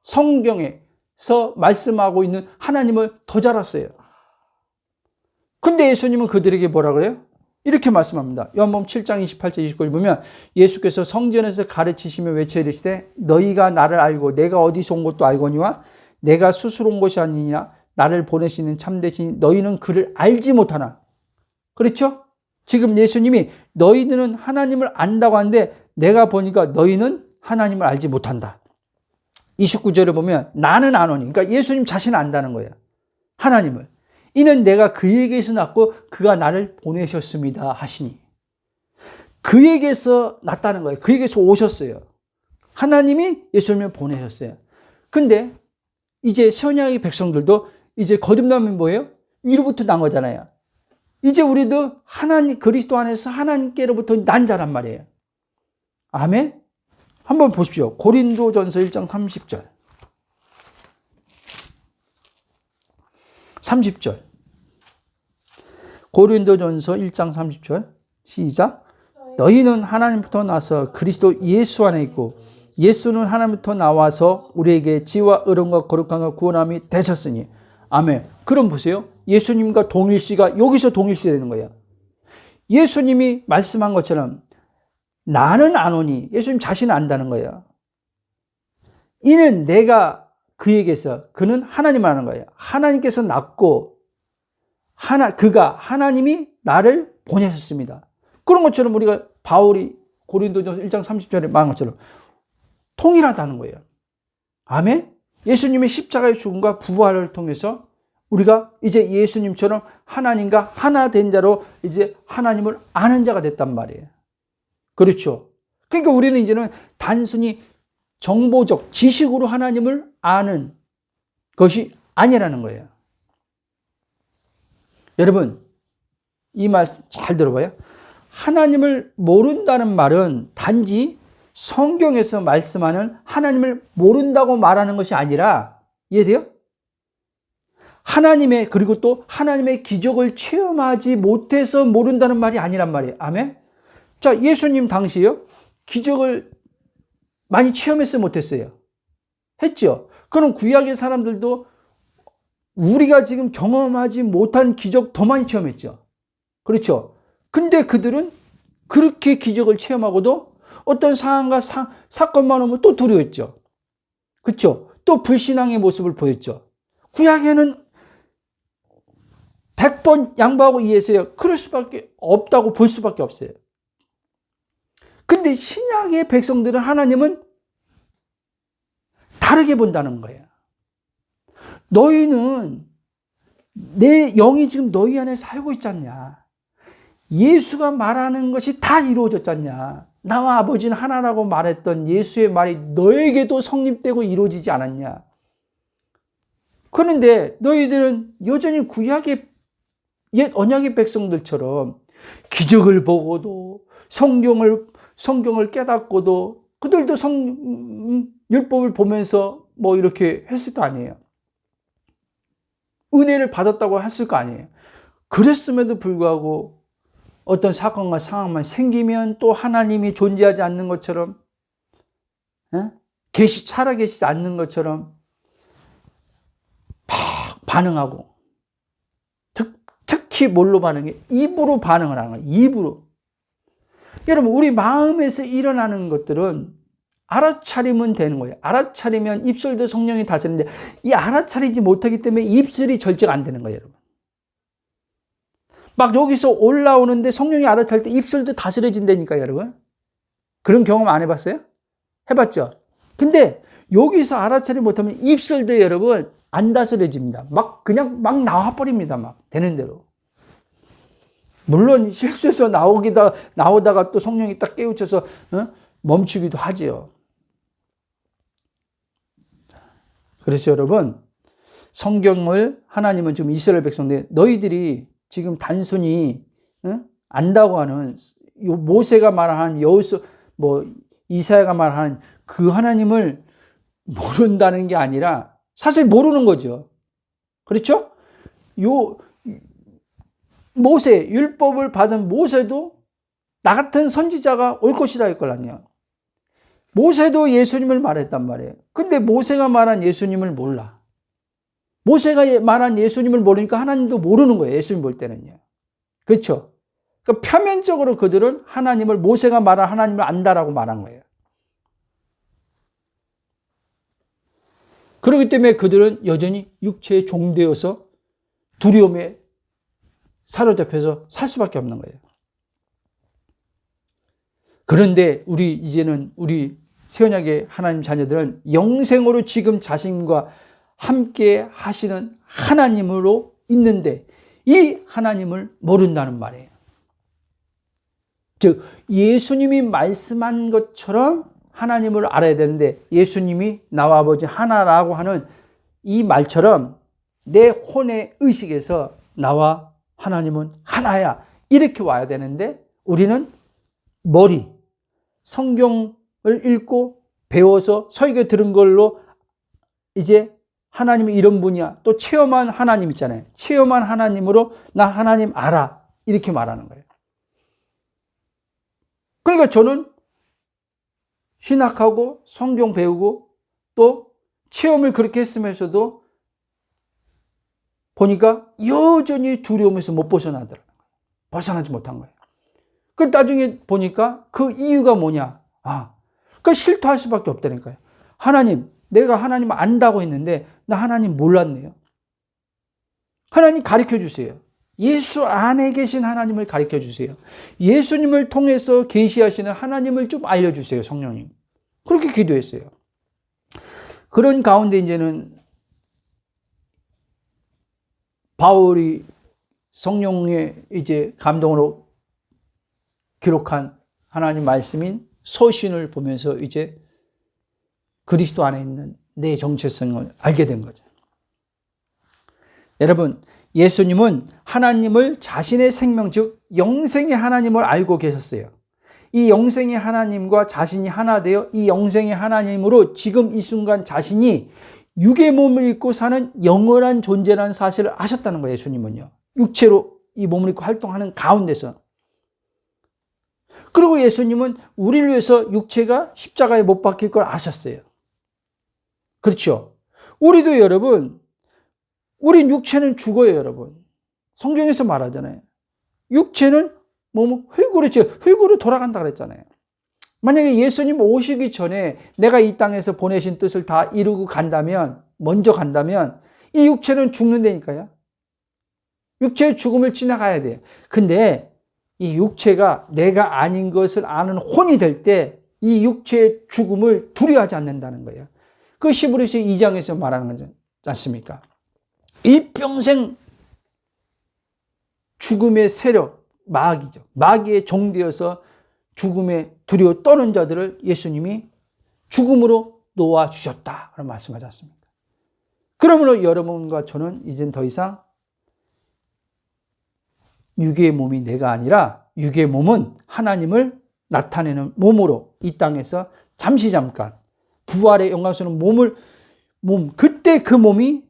성경에서 말씀하고 있는 하나님을 더 잘 알았어요. 근데 예수님은 그들에게 뭐라 그래요? 이렇게 말씀합니다. 요한복음 7장 28절 29절 보면 예수께서 성전에서 가르치시며 외쳐 이르시되 너희가 나를 알고 내가 어디서 온 것도 알거니와 내가 스스로 온 것이 아니냐 나를 보내시는 참되신 너희는 그를 알지 못하나. 그렇죠? 지금 예수님이 너희들은 하나님을 안다고 하는데 내가 보니까 너희는 하나님을 알지 못한다. 29절을 보면 나는 아노니. 그러니까 예수님 자신을 안다는 거예요. 하나님을. 이는 내가 그에게서 났고 그가 나를 보내셨습니다 하시니. 그에게서 났다는 거예요. 그에게서 오셨어요. 하나님이 예수님을 보내셨어요. 근데 이제 새언약의 백성들도 이제 거듭나면 뭐예요? 위로부터 난 거잖아요. 이제 우리도 하나님 그리스도 안에서 하나님께로부터 난 자란 말이에요. 아멘? 한번 보십시오. 고린도전서 1장 30절. 30절. 고린도전서 1장 30절. 시작. 너희는 하나님부터 나서 그리스도 예수 안에 있고 예수는 하나님부터 나와서 우리에게 지혜와 의로움과 거룩함과 구원함이 되셨으니. 아멘. 그럼 보세요. 예수님과 동일시가 여기서 동일시 되는 거예요. 예수님이 말씀한 것처럼 나는 아노니. 예수님 자신을 안다는 거예요. 이는 내가 그에게서 그는 하나님을 아는 거예요. 하나님께서 낳고 그가 하나님이 나를 보내셨습니다. 그런 것처럼 우리가 바울이 고린도전서 1장 30절에 말한 것처럼 통일하다는 거예요. 아멘? 예수님의 십자가의 죽음과 부활을 통해서 우리가 이제 예수님처럼 하나님과 하나 된 자로 이제 하나님을 아는 자가 됐단 말이에요. 그렇죠? 그러니까 우리는 이제는 단순히 정보적 지식으로 하나님을 아는 것이 아니라는 거예요. 여러분, 이 말 잘 들어봐요. 하나님을 모른다는 말은 단지 성경에서 말씀하는 하나님을 모른다고 말하는 것이 아니라, 이해돼요? 그리고 또 하나님의 기적을 체험하지 못해서 모른다는 말이 아니란 말이에요. 아멘? 자, 예수님 당시에요. 기적을 많이 체험했어요, 못했어요? 했죠. 그럼 구약의 사람들도 우리가 지금 경험하지 못한 기적 더 많이 체험했죠. 그렇죠. 근데 그들은 그렇게 기적을 체험하고도 어떤 상황과 사건만 오면 또 두려웠죠. 그렇죠. 또 불신앙의 모습을 보였죠. 구약에는 100번 양보하고 이해했어요. 그럴 수밖에 없다고 볼 수밖에 없어요. 근데 신약의 백성들은 하나님은 다르게 본다는 거예요. 너희는 내 영이 지금 너희 안에 살고 있지 않냐. 예수가 말하는 것이 다 이루어졌지 않냐. 나와 아버지는 하나라고 말했던 예수의 말이 너에게도 성립되고 이루어지지 않았냐? 그런데 너희들은 여전히 구약의 옛 언약의 백성들처럼 기적을 보고도 성경을 깨닫고도 그들도 율법을 보면서 뭐 이렇게 했을 거 아니에요. 은혜를 받았다고 했을 거 아니에요. 그랬음에도 불구하고 어떤 사건과 상황만 생기면 또 하나님이 존재하지 않는 것처럼, 살아계시지 않는 것처럼 막 반응하고, 특히 뭘로 반응해? 입으로 반응을 하는 거예요. 입으로. 여러분, 우리 마음에서 일어나는 것들은 알아차리면 되는 거예요. 알아차리면 입술도 성령이 다스리는데, 이 알아차리지 못하기 때문에 입술이 절제가 안 되는 거예요, 여러분. 막 여기서 올라오는데 성령이 알아차릴 때 입술도 다스려진다니까요, 여러분. 그런 경험 안 해봤어요? 해봤죠? 근데 여기서 알아차리지 못하면 입술도 여러분 안 다스려집니다. 그냥 막 나와버립니다. 막 되는 대로. 물론 실수해서 나오다가 또 성령이 딱 깨우쳐서 멈추기도 하지요. 그래서 여러분, 성경을 하나님은 지금 이스라엘 백성들, 너희들이 지금 단순히 안다고 하는 모세가 말하는 이사야가 말하는 그 하나님을 모른다는 게 아니라 사실 모르는 거죠. 그렇죠? 율법을 받은 모세도 나 같은 선지자가 올 것이다 했걸 아니야. 모세도 예수님을 말했단 말이에요. 근데 모세가 말한 예수님을 몰라. 모세가 말한 예수님을 모르니까 하나님도 모르는 거예요. 예수님 볼 때는요. 그렇죠? 그러니까 표면적으로 그들은 모세가 말한 하나님을 안다라고 말한 거예요. 그렇기 때문에 그들은 여전히 육체의 종되어서 두려움에 사로잡혀서 살 수밖에 없는 거예요. 그런데 이제는 우리 새언약의 하나님 자녀들은 영생으로 지금 자신과 함께 하시는 하나님으로 있는데 이 하나님을 모른다는 말이에요. 즉 예수님이 말씀한 것처럼 하나님을 알아야 되는데 예수님이 나와 아버지 하나라고 하는 이 말처럼 내 혼의 의식에서 나와 하나님은 하나야 이렇게 와야 되는데 우리는 성경을 읽고 배워서 설교 들은 걸로 이제 하나님이 이런 분이야. 또 체험한 하나님 있잖아요. 체험한 하나님으로 나 하나님 알아. 이렇게 말하는 거예요. 그러니까 저는 신학하고 성경 배우고 또 체험을 그렇게 했으면서도 보니까 여전히 두려움에서 못 벗어나더라고요. 벗어나지 못한 거예요. 그 나중에 보니까 그 이유가 뭐냐? 그 실토할 수밖에 없다니까요. 내가 하나님 안다고 했는데 나 하나님 몰랐네요. 하나님 가르쳐 주세요. 예수 안에 계신 하나님을 가르쳐 주세요. 예수님을 통해서 계시하시는 하나님을 좀 알려주세요, 성령님. 그렇게 기도했어요. 그런 가운데 이제는 바울이 성령의 이제 감동으로 기록한 하나님 말씀인 서신을 보면서 이제 그리스도 안에 있는 내 정체성을 알게 된 거죠. 여러분, 예수님은 하나님을 자신의 생명, 즉 영생의 하나님을 알고 계셨어요. 이 영생의 하나님과 자신이 하나 되어 이 영생의 하나님으로 지금 이 순간 자신이 육의 몸을 입고 사는 영원한 존재라는 사실을 아셨다는 거예요. 예수님은요. 육체로 이 몸을 입고 활동하는 가운데서. 그리고 예수님은 우리를 위해서 육체가 십자가에 못 박힐 걸 아셨어요. 그렇죠? 우리도 여러분, 우린 육체는 죽어요, 여러분. 성경에서 말하잖아요. 육체는 흙으로 돌아간다 그랬잖아요. 만약에 예수님 오시기 전에 내가 이 땅에서 보내신 뜻을 다 이루고 먼저 간다면 이 육체는 죽는다니까요. 육체의 죽음을 지나가야 돼요. 근데 이 육체가 내가 아닌 것을 아는 혼이 될 때 이 육체의 죽음을 두려워하지 않는다는 거예요. 그 히브리서 2장에서 말하는 거지 않습니까? 일평생 죽음의 세력, 마귀죠. 마귀의 종되어서 죽음에 두려워 떠는 자들을 예수님이 죽음으로 놓아주셨다. 그런 말씀하지 않습니까? 그러므로 여러분과 저는 이젠 더 이상 육의 몸이 내가 아니라 육의 몸은 하나님을 나타내는 몸으로 이 땅에서 잠깐 부활의 영광스러운 그때 그 몸이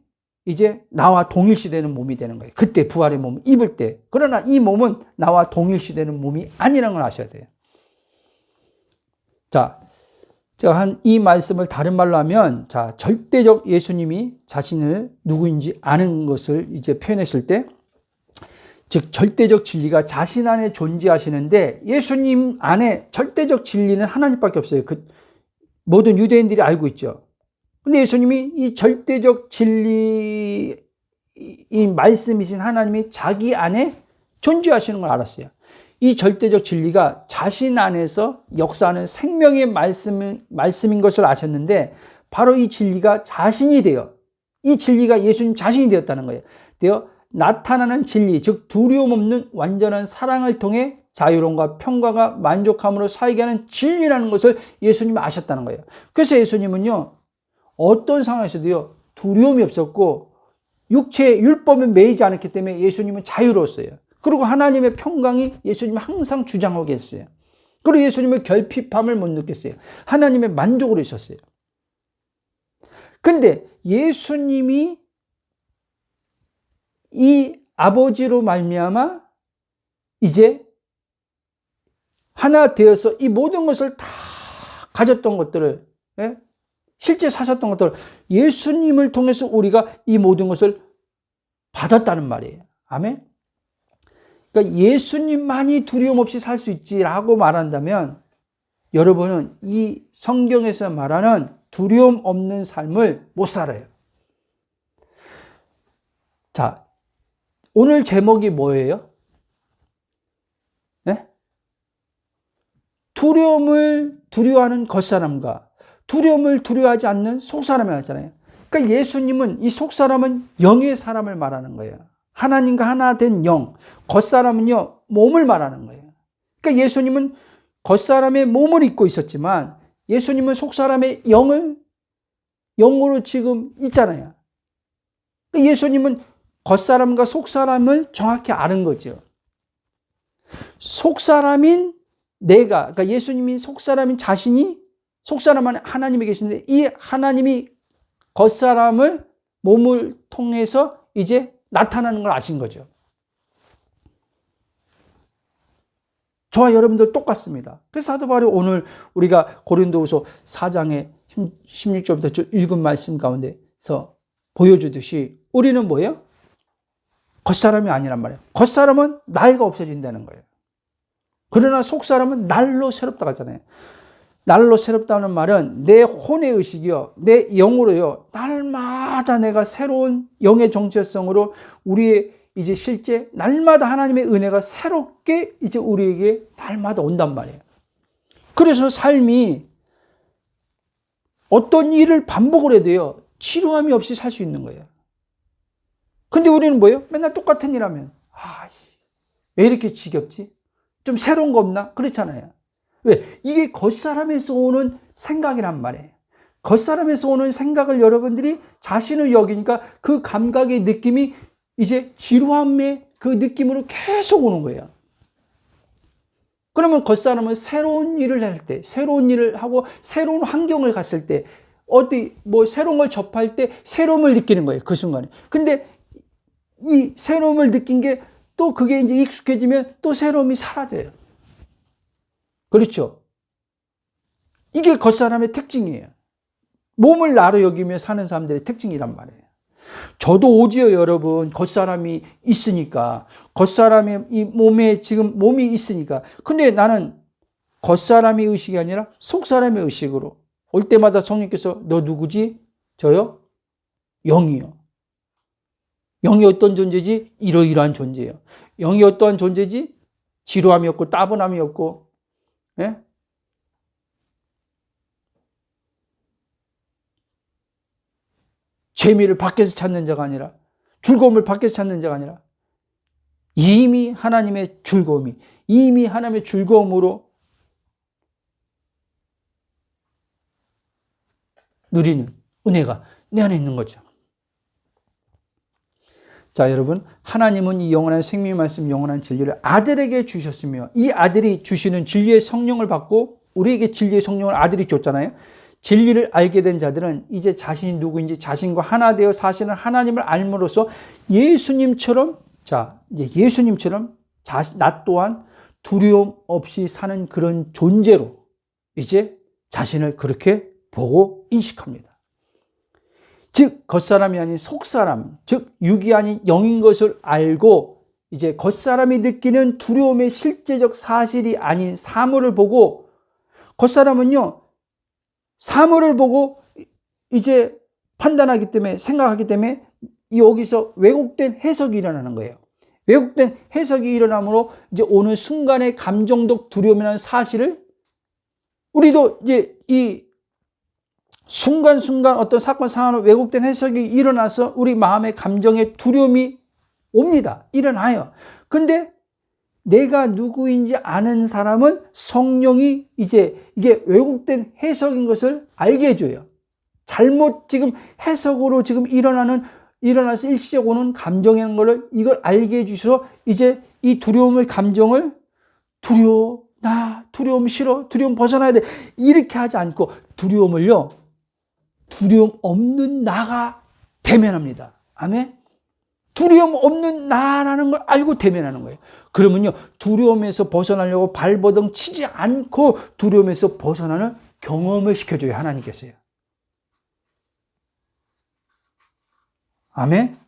이제 나와 동일시되는 몸이 되는 거예요. 그때 부활의 몸을 입을 때. 그러나 이 몸은 나와 동일시되는 몸이 아니라는 걸 아셔야 돼요. 자, 제가 이 말씀을 다른 말로 하면, 자, 절대적 예수님이 자신을 누구인지 아는 것을 이제 표현했을 때, 즉, 절대적 진리가 자신 안에 존재하시는데, 예수님 안에 절대적 진리는 하나님밖에 없어요. 모든 유대인들이 알고 있죠. 근데 예수님이 이 절대적 진리, 이 말씀이신 하나님이 자기 안에 존재하시는 걸 알았어요. 이 절대적 진리가 자신 안에서 역사하는 생명의 말씀인 것을 아셨는데, 바로 이 진리가 자신이 되어, 이 진리가 예수님 자신이 되었다는 거예요. 나타나는 진리, 즉 두려움 없는 완전한 사랑을 통해 자유로움과 평강과 만족함으로 살게 하는 진리라는 것을 예수님이 아셨다는 거예요. 그래서 예수님은요, 어떤 상황에서도요, 두려움이 없었고 육체의 율법에 매이지 않았기 때문에 예수님은 자유로웠어요. 그리고 하나님의 평강이 예수님을 항상 주장하고 계셨어요. 그리고 예수님은 결핍함을 못 느꼈어요. 하나님의 만족으로 있었어요. 근데 예수님이 이 아버지로 말미암아 이제 하나 되어서 이 모든 것을 다 가졌던 것들을, 실제 사셨던 것들을 예수님을 통해서 우리가 이 모든 것을 받았다는 말이에요. 아멘? 그러니까 예수님만이 두려움 없이 살 수 있지라고 말한다면 여러분은 이 성경에서 말하는 두려움 없는 삶을 못 살아요. 자, 오늘 제목이 뭐예요? 네? 두려움을 두려워하는 겉사람과 두려움을 두려워하지 않는 속사람이라고 했잖아요. 그러니까 예수님은 이 속사람은 영의 사람을 말하는 거예요. 하나님과 하나 된 영. 겉사람은요, 몸을 말하는 거예요. 그러니까 예수님은 겉사람의 몸을 입고 있었지만 예수님은 속사람의 영으로 지금 있잖아요. 그러니까 예수님은 겉사람과 속사람을 정확히 아는 거죠. 속사람인 내가, 그러니까 예수님이 속사람인 자신이 속사람 안에 하나님이 계신데 이 하나님이 겉사람을 몸을 통해서 이제 나타나는 걸 아신 거죠. 저와 여러분들 똑같습니다. 그래서 사도 바울이 오늘 우리가 고린도후서 4장의 16절부터 읽은 말씀 가운데서 보여주듯이 우리는 뭐예요? 겉사람이 아니란 말이에요. 겉사람은 날가 없어진다는 거예요. 그러나 속사람은 날로 새롭다고 하잖아요. 날로 새롭다는 말은 내 혼의 의식이요, 내 영으로요, 날마다 내가 새로운 영의 정체성으로 우리의 이제 실제 날마다 하나님의 은혜가 새롭게 이제 우리에게 날마다 온단 말이에요. 그래서 삶이 어떤 일을 반복을 해도요, 지루함이 없이 살 수 있는 거예요. 근데 우리는 뭐예요? 맨날 똑같은 일 하면, 왜 이렇게 지겹지? 좀 새로운 거 없나? 그렇잖아요. 왜? 이게 겉사람에서 오는 생각이란 말이에요. 겉사람에서 오는 생각을 여러분들이 자신을 여기니까 그 감각의 느낌이 이제 지루함의 그 느낌으로 계속 오는 거예요. 그러면 겉사람은 새로운 일을 할 때, 새로운 일을 하고 새로운 환경을 갔을 때, 새로운 걸 접할 때 새로움을 느끼는 거예요. 그 순간에. 근데 이 새로움을 느낀 게 또 그게 이제 익숙해지면 또 새로움이 사라져요. 그렇죠? 이게 겉사람의 특징이에요. 몸을 나로 여기며 사는 사람들의 특징이란 말이에요. 저도 오지요, 여러분. 겉사람이 있으니까. 겉사람이 이 몸에 지금 몸이 있으니까. 근데 나는 겉사람의 의식이 아니라 속사람의 의식으로 올 때마다 성령께서 너 누구지? 저요? 영이요. 영이 어떤 존재지? 이러이러한 존재예요. 영이 어떠한 존재지? 지루함이 없고 따분함이 없고, 예? 재미를 밖에서 찾는 자가 아니라, 즐거움을 밖에서 찾는 자가 아니라, 이미 하나님의 즐거움으로 누리는 은혜가 내 안에 있는 거죠. 자, 여러분, 하나님은 이 영원한 생명의 말씀, 영원한 진리를 아들에게 주셨으며 이 아들이 주시는 진리의 성령을 받고 우리에게 진리의 성령을 아들이 줬잖아요. 진리를 알게 된 자들은 이제 자신이 누구인지 자신과 하나 되어 사시는 하나님을 알므로써 예수님처럼, 자, 이제 예수님처럼 나 또한 두려움 없이 사는 그런 존재로 이제 자신을 그렇게 보고 인식합니다. 즉 겉사람이 아닌 속사람, 즉 육이 아닌 영인 것을 알고 이제 겉사람이 느끼는 두려움의 실제적 사실이 아닌 사물을 보고, 겉사람은요 사물을 보고 이제 판단하기 때문에, 생각하기 때문에 여기서 왜곡된 해석이 일어나는 거예요. 왜곡된 해석이 일어나므로 이제 오는 순간의 감정적 두려움이라는 사실을 우리도 이제 이 순간순간 어떤 사건 상황으로 왜곡된 해석이 일어나서 우리 마음의 감정에 두려움이 옵니다. 일어나요. 근데 내가 누구인지 아는 사람은 성령이 이제 이게 왜곡된 해석인 것을 알게 해줘요. 잘못 지금 해석으로 지금 일어나서 일시적 오는 감정이라는 것을 이걸 알게 해주셔서 이제 이 두려움을 감정을 두려움 싫어, 두려움 벗어나야 돼, 이렇게 하지 않고 두려움을요 두려움 없는 나가 대면합니다. 아멘. 두려움 없는 나라는 걸 알고 대면하는 거예요. 그러면요 두려움에서 벗어나려고 발버둥 치지 않고 두려움에서 벗어나는 경험을 시켜줘요, 하나님께서요. 아멘.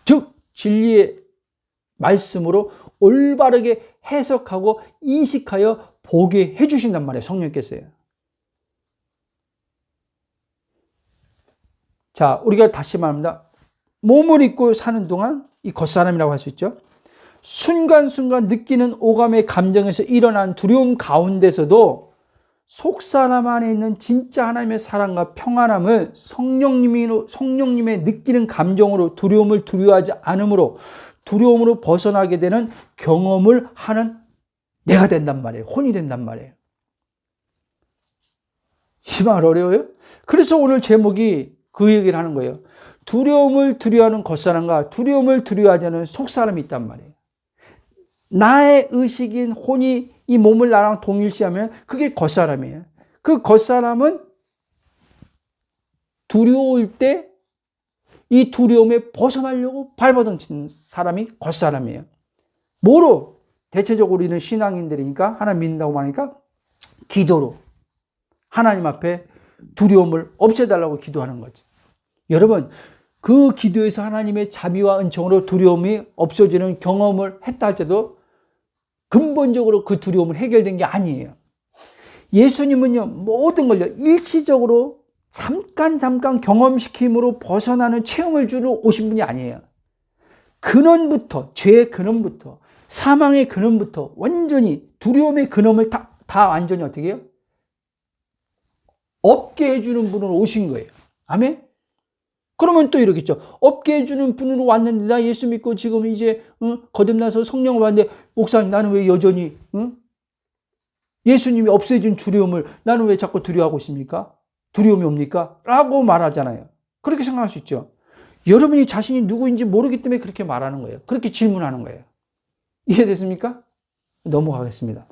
즉 진리의 말씀으로 올바르게 해석하고 인식하여 보게 해주신단 말이에요, 성령께서요. 자, 우리가 다시 말합니다. 몸을 입고 사는 동안 이 겉사람이라고 할 수 있죠. 순간순간 느끼는 오감의 감정에서 일어난 두려움 가운데서도 속사람 안에 있는 진짜 하나님의 사랑과 평안함을 성령님의 느끼는 감정으로 두려움을 두려워하지 않으므로 두려움으로 벗어나게 되는 경험을 하는 내가 된단 말이에요. 혼이 된단 말이에요. 이 말 어려워요? 그래서 오늘 제목이 그 얘기를 하는 거예요. 두려움을 두려워하는 겉사람과 두려움을 두려워하지 않는 속사람이 있단 말이에요. 나의 의식인 혼이 이 몸을 나랑 동일시하면 그게 겉사람이에요. 그 겉사람은 두려울 때 이 두려움에 벗어나려고 발버둥 치는 사람이 겉사람이에요. 뭐로? 대체적으로 우리는 신앙인들이니까, 하나님 믿는다고 하니까 기도로 하나님 앞에 두려움을 없애달라고 기도하는 거죠. 여러분, 그 기도에서 하나님의 자비와 은총으로 두려움이 없어지는 경험을 했다 할지라도 근본적으로 그 두려움은 해결된 게 아니에요. 예수님은요 모든 걸요 일시적으로 잠깐 경험시킴으로 벗어나는 체험을 주러 오신 분이 아니에요. 근원부터, 죄의 근원부터, 사망의 근원부터 완전히 두려움의 근원을 다 완전히 어떻게 해요? 없게 해주는 분으로 오신 거예요. 아멘? 그러면 또 이러겠죠. 없게 해주는 분으로 왔는데 나 예수 믿고 지금 이제 거듭나서 성령을 받는데 목사님 나는 왜 여전히 예수님이 없애준 두려움을 나는 왜 자꾸 두려워하고 있습니까? 두려움이 옵니까? 라고 말하잖아요. 그렇게 생각할 수 있죠. 여러분이 자신이 누구인지 모르기 때문에 그렇게 말하는 거예요. 그렇게 질문하는 거예요. 이해됐습니까? 넘어가겠습니다.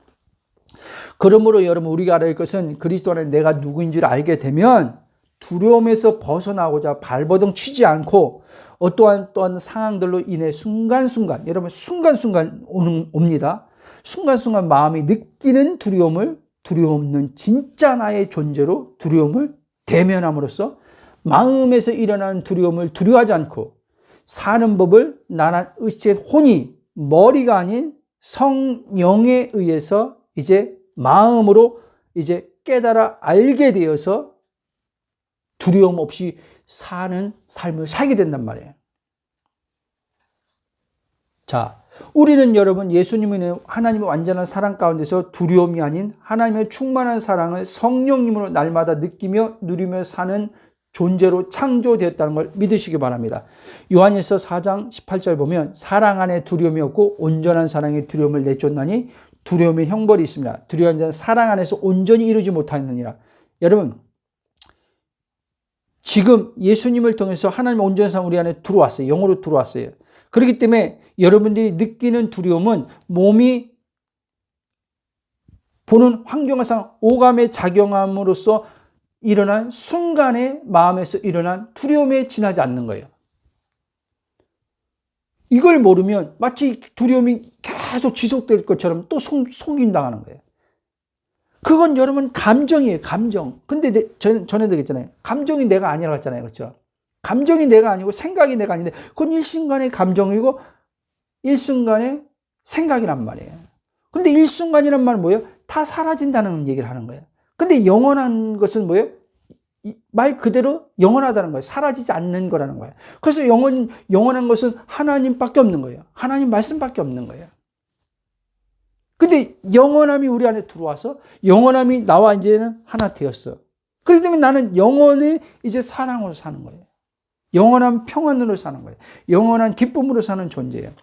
그러므로 여러분 우리가 알아야 할 것은 그리스도 안에 내가 누구인지를 알게 되면 두려움에서 벗어나고자 발버둥 치지 않고 어떠한 상황들로 인해 순간순간, 여러분 순간순간 옵니다. 순간순간 마음이 느끼는 두려움 없는 진짜 나의 존재로 두려움을 대면함으로써 마음에서 일어나는 두려움을 두려워하지 않고 사는 법을 나란 의식의 혼이 머리가 아닌 성령에 의해서 이제 마음으로 이제 깨달아 알게 되어서 두려움 없이 사는 삶을 살게 된단 말이에요. 자, 우리는 여러분 예수님은 하나님의 완전한 사랑 가운데서 두려움이 아닌 하나님의 충만한 사랑을 성령님으로 날마다 느끼며 누리며 사는 존재로 창조되었다는 걸 믿으시기 바랍니다. 요한일서 4장 18절 보면 사랑 안에 두려움이 없고 온전한 사랑의 두려움을 내쫓나니 두려움의 형벌이 있습니다. 두려워하는 자는 사랑 안에서 온전히 이루지 못하느니라. 여러분, 지금 예수님을 통해서 하나님의 온전한 삶 우리 안에 들어왔어요. 영으로 들어왔어요. 그렇기 때문에 여러분들이 느끼는 두려움은 몸이 보는 환경상 오감에 작용함으로써 일어난 순간의 마음에서 일어난 두려움에 지나지 않는 거예요. 이걸 모르면 마치 두려움이 계속 지속될 것처럼 또 속임당하는 거예요. 그건 여러분 감정이에요. 감정. 근데 전에도 얘기했잖아요. 감정이 내가 아니라고 했잖아요. 그렇죠? 감정이 내가 아니고 생각이 내가 아닌데 그건 일순간의 감정이고 일순간의 생각이란 말이에요. 근데 일순간이란 말은 뭐예요? 다 사라진다는 얘기를 하는 거예요. 근데 영원한 것은 뭐예요? 말 그대로 영원하다는 거예요. 사라지지 않는 거라는 거예요. 그래서 영원한 것은 하나님밖에 없는 거예요. 하나님 말씀밖에 없는 거예요. 근데 영원함이 우리 안에 들어와서 영원함이 나와 이제는 하나 되었어. 그렇기 때문에 나는 영원히 이제 사랑으로 사는 거예요. 영원한 평안으로 사는 거예요. 영원한 기쁨으로 사는 존재예요.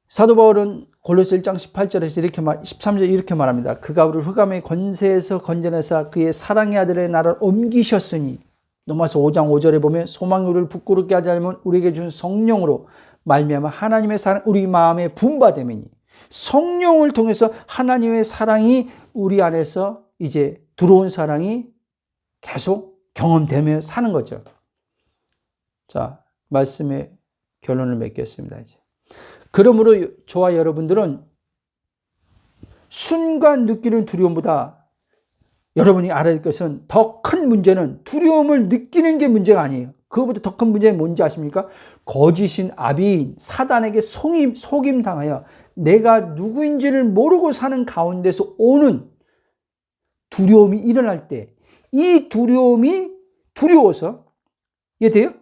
사도 바울은 골로새 1장 18절에서 13절 이렇게 말합니다. 그가 우리를 흑암의 권세에서 건져내사 그의 사랑의 아들의 나라를 옮기셨으니, 로마서 5장 5절에 보면 소망이 우리를 부끄럽게 하지 않으면 우리에게 준 성령으로 말미암아 하나님의 사랑 우리 마음에 분바되매니, 성령을 통해서 하나님의 사랑이 우리 안에서 이제 들어온 사랑이 계속 경험되며 사는 거죠. 자, 말씀의 결론을 맺겠습니다. 이제. 그러므로 저와 여러분들은 순간 느끼는 두려움보다 여러분이 알아야 할 것은 더 큰 문제는 두려움을 느끼는 게 문제가 아니에요. 그것보다 더 큰 문제는 뭔지 아십니까? 거짓인 아비인 사단에게 속임당하여 내가 누구인지를 모르고 사는 가운데서 오는 두려움이 일어날 때 이 두려움이 두려워서, 이해돼요?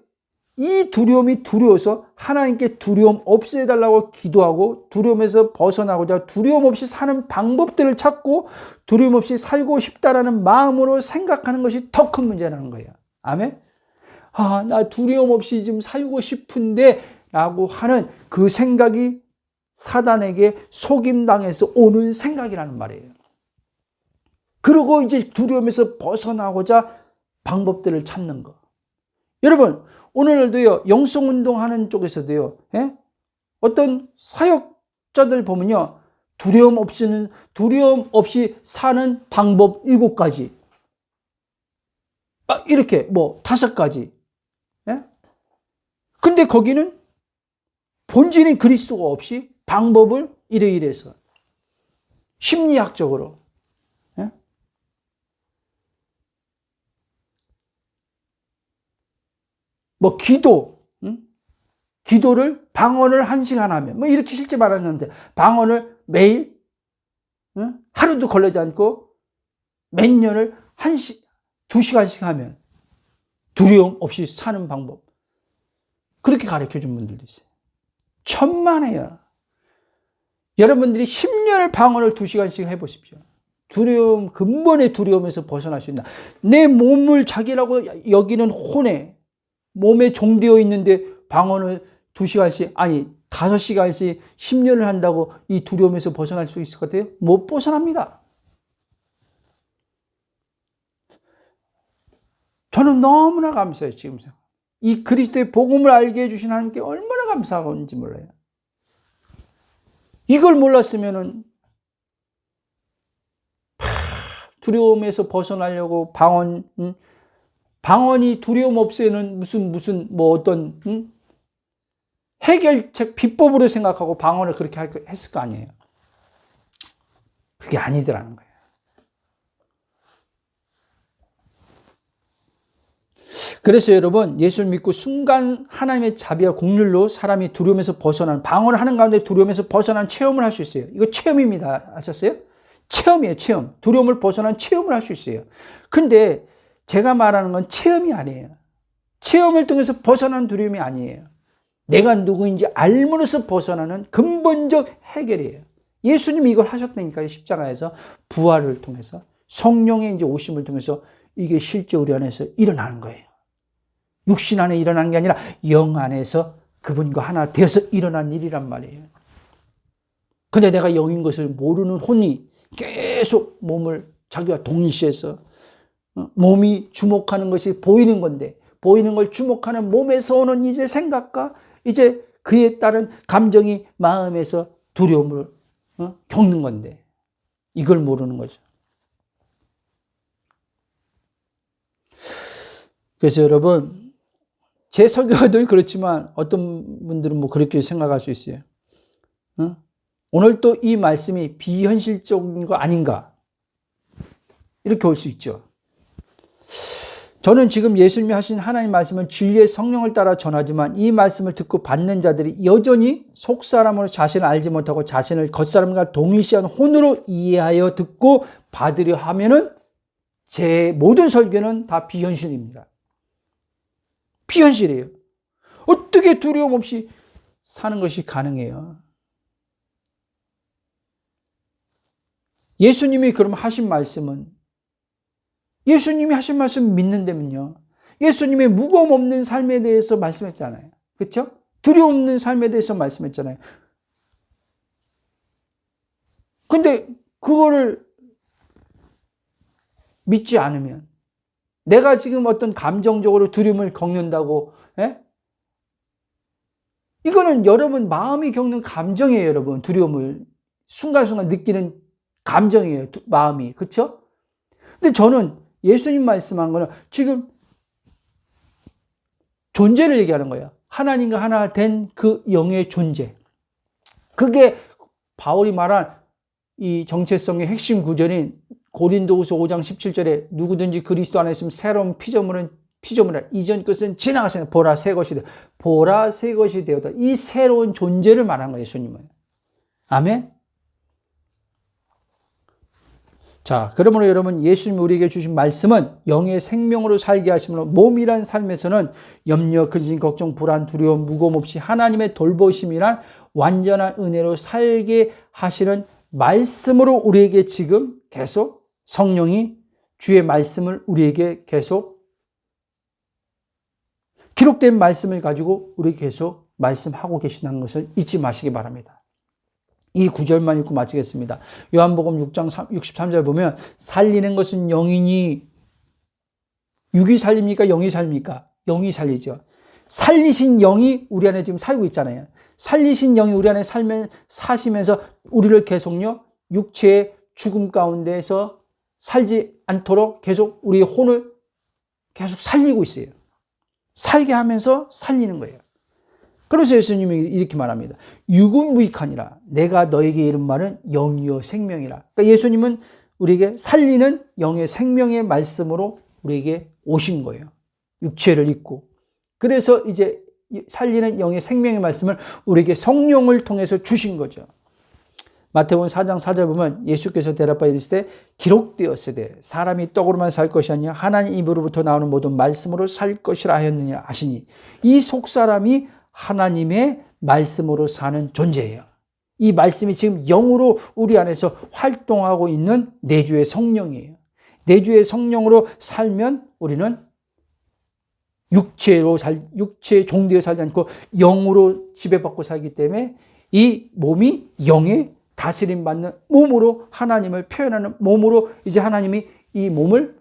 이 두려움이 두려워서 하나님께 두려움 없애달라고 기도하고 두려움에서 벗어나고자 두려움 없이 사는 방법들을 찾고 두려움 없이 살고 싶다라는 마음으로 생각하는 것이 더 큰 문제라는 거예요. 아멘? 나 두려움 없이 좀 살고 싶은데 라고 하는 그 생각이 사단에게 속임당해서 오는 생각이라는 말이에요. 그리고 이제 두려움에서 벗어나고자 방법들을 찾는 거. 여러분, 오늘도요, 영성운동하는 쪽에서도요, 어떤 사역자들 보면요, 두려움 없이 사는 방법 7가지. 이렇게, 5가지. 근데 거기는 본질인 그리스도가 없이 방법을 이래서 심리학적으로. 기도를 방언을 1시간 하면, 이렇게 실제 말하는 사람들, 방언을 매일, 하루도 걸리지 않고 몇 년을 2시간씩 하면 두려움 없이 사는 방법. 그렇게 가르쳐 준 분들도 있어요. 천만에요. 여러분들이 10년을 방언을 2시간씩 해보십시오. 근본의 두려움에서 벗어날 수 있다. 내 몸을 자기라고 여기는 혼에, 몸에 종되어 있는데 방언을 2시간씩, 5시간씩 10년을 한다고 이 두려움에서 벗어날 수 있을 것 같아요? 못 벗어납니다. 저는 너무나 감사해요, 지금. 이 그리스도의 복음을 알게 해주신 하나님께 얼마나 감사한지 몰라요. 이걸 몰랐으면은, 두려움에서 벗어나려고 방언이 두려움 없애는 무슨 어떤 해결책 비법으로 생각하고 방언을 그렇게 했을 거 아니에요. 그게 아니더라는 거예요. 그래서 여러분, 예수를 믿고 순간 하나님의 자비와 긍휼로 사람이 두려움에서 벗어난, 방언을 하는 가운데 두려움에서 벗어난 체험을 할 수 있어요. 이거 체험입니다. 아셨어요? 체험이에요, 체험. 두려움을 벗어난 체험을 할 수 있어요. 근데 제가 말하는 건 체험이 아니에요. 체험을 통해서 벗어난 두려움이 아니에요. 내가 누구인지 알므로써 벗어나는 근본적 해결이에요. 예수님이 이걸 하셨다니까요. 십자가에서 부활을 통해서 성령의 이제 오심을 통해서 이게 실제 우리 안에서 일어나는 거예요. 육신 안에 일어나는 게 아니라 영 안에서 그분과 하나 되어서 일어난 일이란 말이에요. 근데 내가 영인 것을 모르는 혼이 계속 몸을 자기와 동일시해서 몸이 주목하는 것이 보이는 건데 보이는 걸 주목하는 몸에서 오는 이제 생각과 이제 그에 따른 감정이 마음에서 두려움을 겪는 건데 이걸 모르는 거죠. 그래서 여러분 제 설교가 늘 그렇지만 어떤 분들은 뭐 그렇게 생각할 수 있어요. 오늘 또 이 말씀이 비현실적인 거 아닌가 이렇게 올 수 있죠. 저는 지금 예수님이 하신 하나님 말씀은 진리의 성령을 따라 전하지만 이 말씀을 듣고 받는 자들이 여전히 속사람으로 자신을 알지 못하고 자신을 겉사람과 동일시한 혼으로 이해하여 듣고 받으려 하면은 제 모든 설교는 다 비현실입니다. 비현실이에요. 어떻게 두려움 없이 사는 것이 가능해요? 예수님이 그럼 하신 말씀은 예수님이 하신 말씀 믿는다면요. 예수님의 무거움 없는 삶에 대해서 말씀했잖아요. 그렇죠? 두려움 없는 삶에 대해서 말씀했잖아요. 근데 그거를 믿지 않으면 내가 지금 어떤 감정적으로 두려움을 겪는다고 이거는 여러분 마음이 겪는 감정이에요. 여러분 두려움을 순간순간 느끼는 감정이에요. 마음이. 그렇죠? 근데 저는 예수님 말씀한 거는 지금 존재를 얘기하는 거예요. 하나님과 하나 된 그 영의 존재. 그게 바울이 말한 이 정체성의 핵심 구절인 고린도후서 5장 17절에 누구든지 그리스도 안에 있으면 새로운 피조물이라 이전 것은 지나갔으니 보라 새 것이 되었다. 보라 새 것이 되었다. 이 새로운 존재를 말한 거예요. 예수님은. 아멘. 자, 그러므로 여러분 예수님이 우리에게 주신 말씀은 영의 생명으로 살게 하심으로 몸이란 삶에서는 염려, 근심, 걱정, 불안, 두려움, 무거움 없이 하나님의 돌보심이란 완전한 은혜로 살게 하시는 말씀으로 우리에게 지금 계속 성령이 주의 말씀을 우리에게 계속 기록된 말씀을 가지고 우리에게 계속 말씀하고 계시다는 것을 잊지 마시기 바랍니다. 이 구절만 읽고 마치겠습니다. 요한복음 6장 63절 보면 살리는 것은 영이니 육이 살립니까? 영이 살립니까? 영이 살리죠. 살리신 영이 우리 안에 지금 살고 있잖아요. 살리신 영이 우리 안에 사시면서 우리를 계속요 육체의 죽음 가운데에서 살지 않도록 계속 우리의 혼을 계속 살리고 있어요. 살게 하면서 살리는 거예요. 그래서 예수님이 이렇게 말합니다. 육은 무익하니라. 내가 너에게 이른 말은 영이요 생명이라. 그러니까 예수님은 우리에게 살리는 영의 생명의 말씀으로 우리에게 오신 거예요. 육체를 입고. 그래서 이제 살리는 영의 생명의 말씀을 우리에게 성령을 통해서 주신 거죠. 마태복음 4장 4절 보면 예수께서 대답하여 이르시되 기록되었으되 사람이 떡으로만 살 것이 아니라 하나님 입으로부터 나오는 모든 말씀으로 살 것이라 하였느니라 하시니 이 속사람이 하나님의 말씀으로 사는 존재예요. 이 말씀이 지금 영으로 우리 안에서 활동하고 있는 내주의 성령이에요. 내주의 성령으로 살면 우리는 육체의 종되어 살지 않고 영으로 지배받고 살기 때문에 이 몸이 영의 다스림 받는 몸으로 하나님을 표현하는 몸으로 이제 하나님이 이 몸을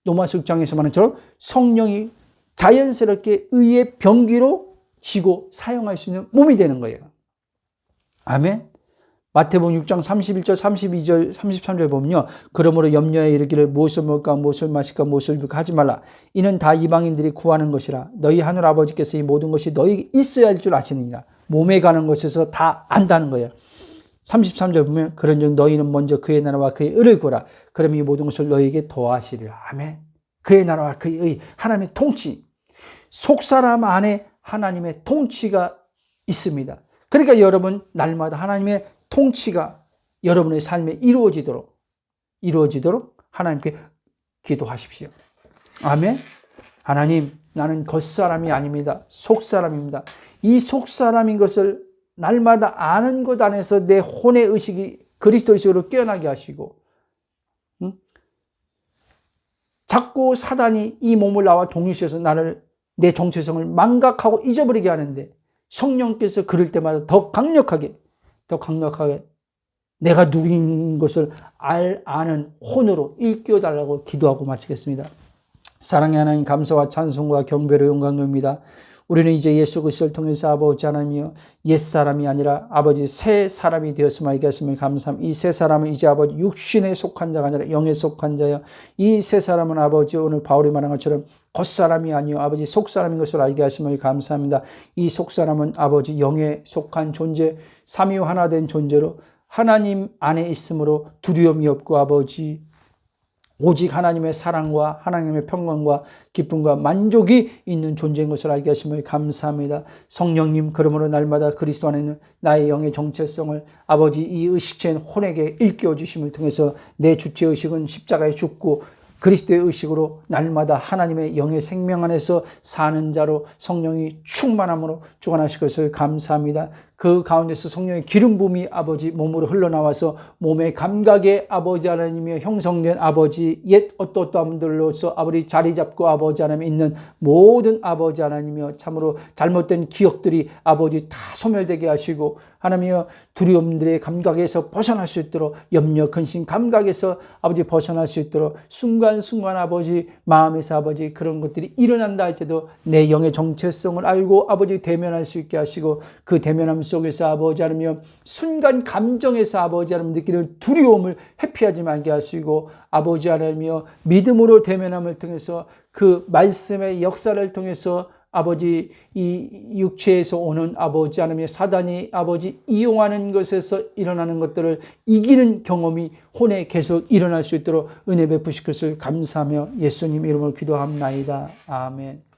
로마서 6장에서 말한 것처럼 성령이 자연스럽게 의의 병기로 지고 사용할 수 있는 몸이 되는 거예요. 아멘. 마태복음 6장 31절, 32절, 33절 보면요. 그러므로 염려에 이르기를 무엇을 먹을까, 무엇을 마실까, 무엇을 입을까 하지 말라. 이는 다 이방인들이 구하는 것이라. 너희 하늘 아버지께서 이 모든 것이 너희에게 있어야 할 줄 아시느니라. 몸에 가는 것에서 다 안다는 거예요. 33절 보면 그런즉 너희는 먼저 그의 나라와 그의 의를 구하라. 그럼 이 모든 것을 너희에게 더하시리라. 아멘. 그의 나라와 그의 의, 하나님의 통치. 속사람 안에 하나님의 통치가 있습니다. 그러니까 여러분 날마다 하나님의 통치가 여러분의 삶에 이루어지도록 하나님께 기도하십시오. 아멘. 하나님, 나는 겉사람이 아닙니다. 속사람입니다. 이 속사람인 것을 날마다 아는 것 안에서 내 혼의 의식이 그리스도 의식으로 깨어나게 하시고 자꾸 사단이 이 몸을 나와 동일시해서 나를 내 정체성을 망각하고 잊어버리게 하는데 성령께서 그럴 때마다 더 강력하게 내가 누구인 것을 아는 혼으로 일깨워달라고 기도하고 마치겠습니다. 사랑의 하나님, 감사와 찬송과 경배로 영광 돌립니다. 우리는 이제 예수 그리스도를 통해서 아버지 하나님이여 옛사람이 아니라 아버지 새 사람이 되었음을 알게 하심을 감사합니다. 이 새 사람은 이제 아버지 육신에 속한 자가 아니라 영에 속한 자여, 이 새 사람은 아버지 오늘 바울이 말한 것처럼 겉사람이 아니요 아버지 속사람인 것을 알게 하심을 감사합니다. 이 속사람은 아버지 영에 속한 존재, 삼위로 하나 된 존재로 하나님 안에 있으므로 두려움이 없고 아버지 오직 하나님의 사랑과 하나님의 평강과 기쁨과 만족이 있는 존재인 것을 알게 하심을 감사합니다. 성령님, 그러므로 날마다 그리스도 안에 있는 나의 영의 정체성을 아버지 이 의식체인 혼에게 일깨워 주심을 통해서 내 주체의식은 십자가에 죽고 그리스도의 의식으로 날마다 하나님의 영의 생명 안에서 사는 자로 성령이 충만함으로 주관하실 것을 감사합니다. 그 가운데서 성령의 기름 부음이 아버지 몸으로 흘러나와서 몸의 감각에 아버지 하나님이여 형성된 아버지 옛 어떠함들로서 아버지 자리 잡고 아버지 하나님 있는 모든 아버지 하나님이여 참으로 잘못된 기억들이 아버지 다 소멸되게 하시고 하나님이여 두려움들의 감각에서 벗어날 수 있도록 염려, 근심, 감각에서 아버지 벗어날 수 있도록 순간순간 아버지 마음에서 아버지 그런 것들이 일어난다 할 때도 내 영의 정체성을 알고 아버지 대면할 수 있게 하시고 그 대면함 속에서 아버지 하나님이여 순간 감정에서 아버지 하나님 느끼는 두려움을 회피하지 말게 하시고 아버지 하나님이여 믿음으로 대면함을 통해서 그 말씀의 역사를 통해서 아버지 이 육체에서 오는 아버지 하나님의 사단이 아버지 이용하는 것에서 일어나는 것들을 이기는 경험이 혼에 계속 일어날 수 있도록 은혜 베푸실 것을 감사하며 예수님 이름으로 기도합나이다. 아멘.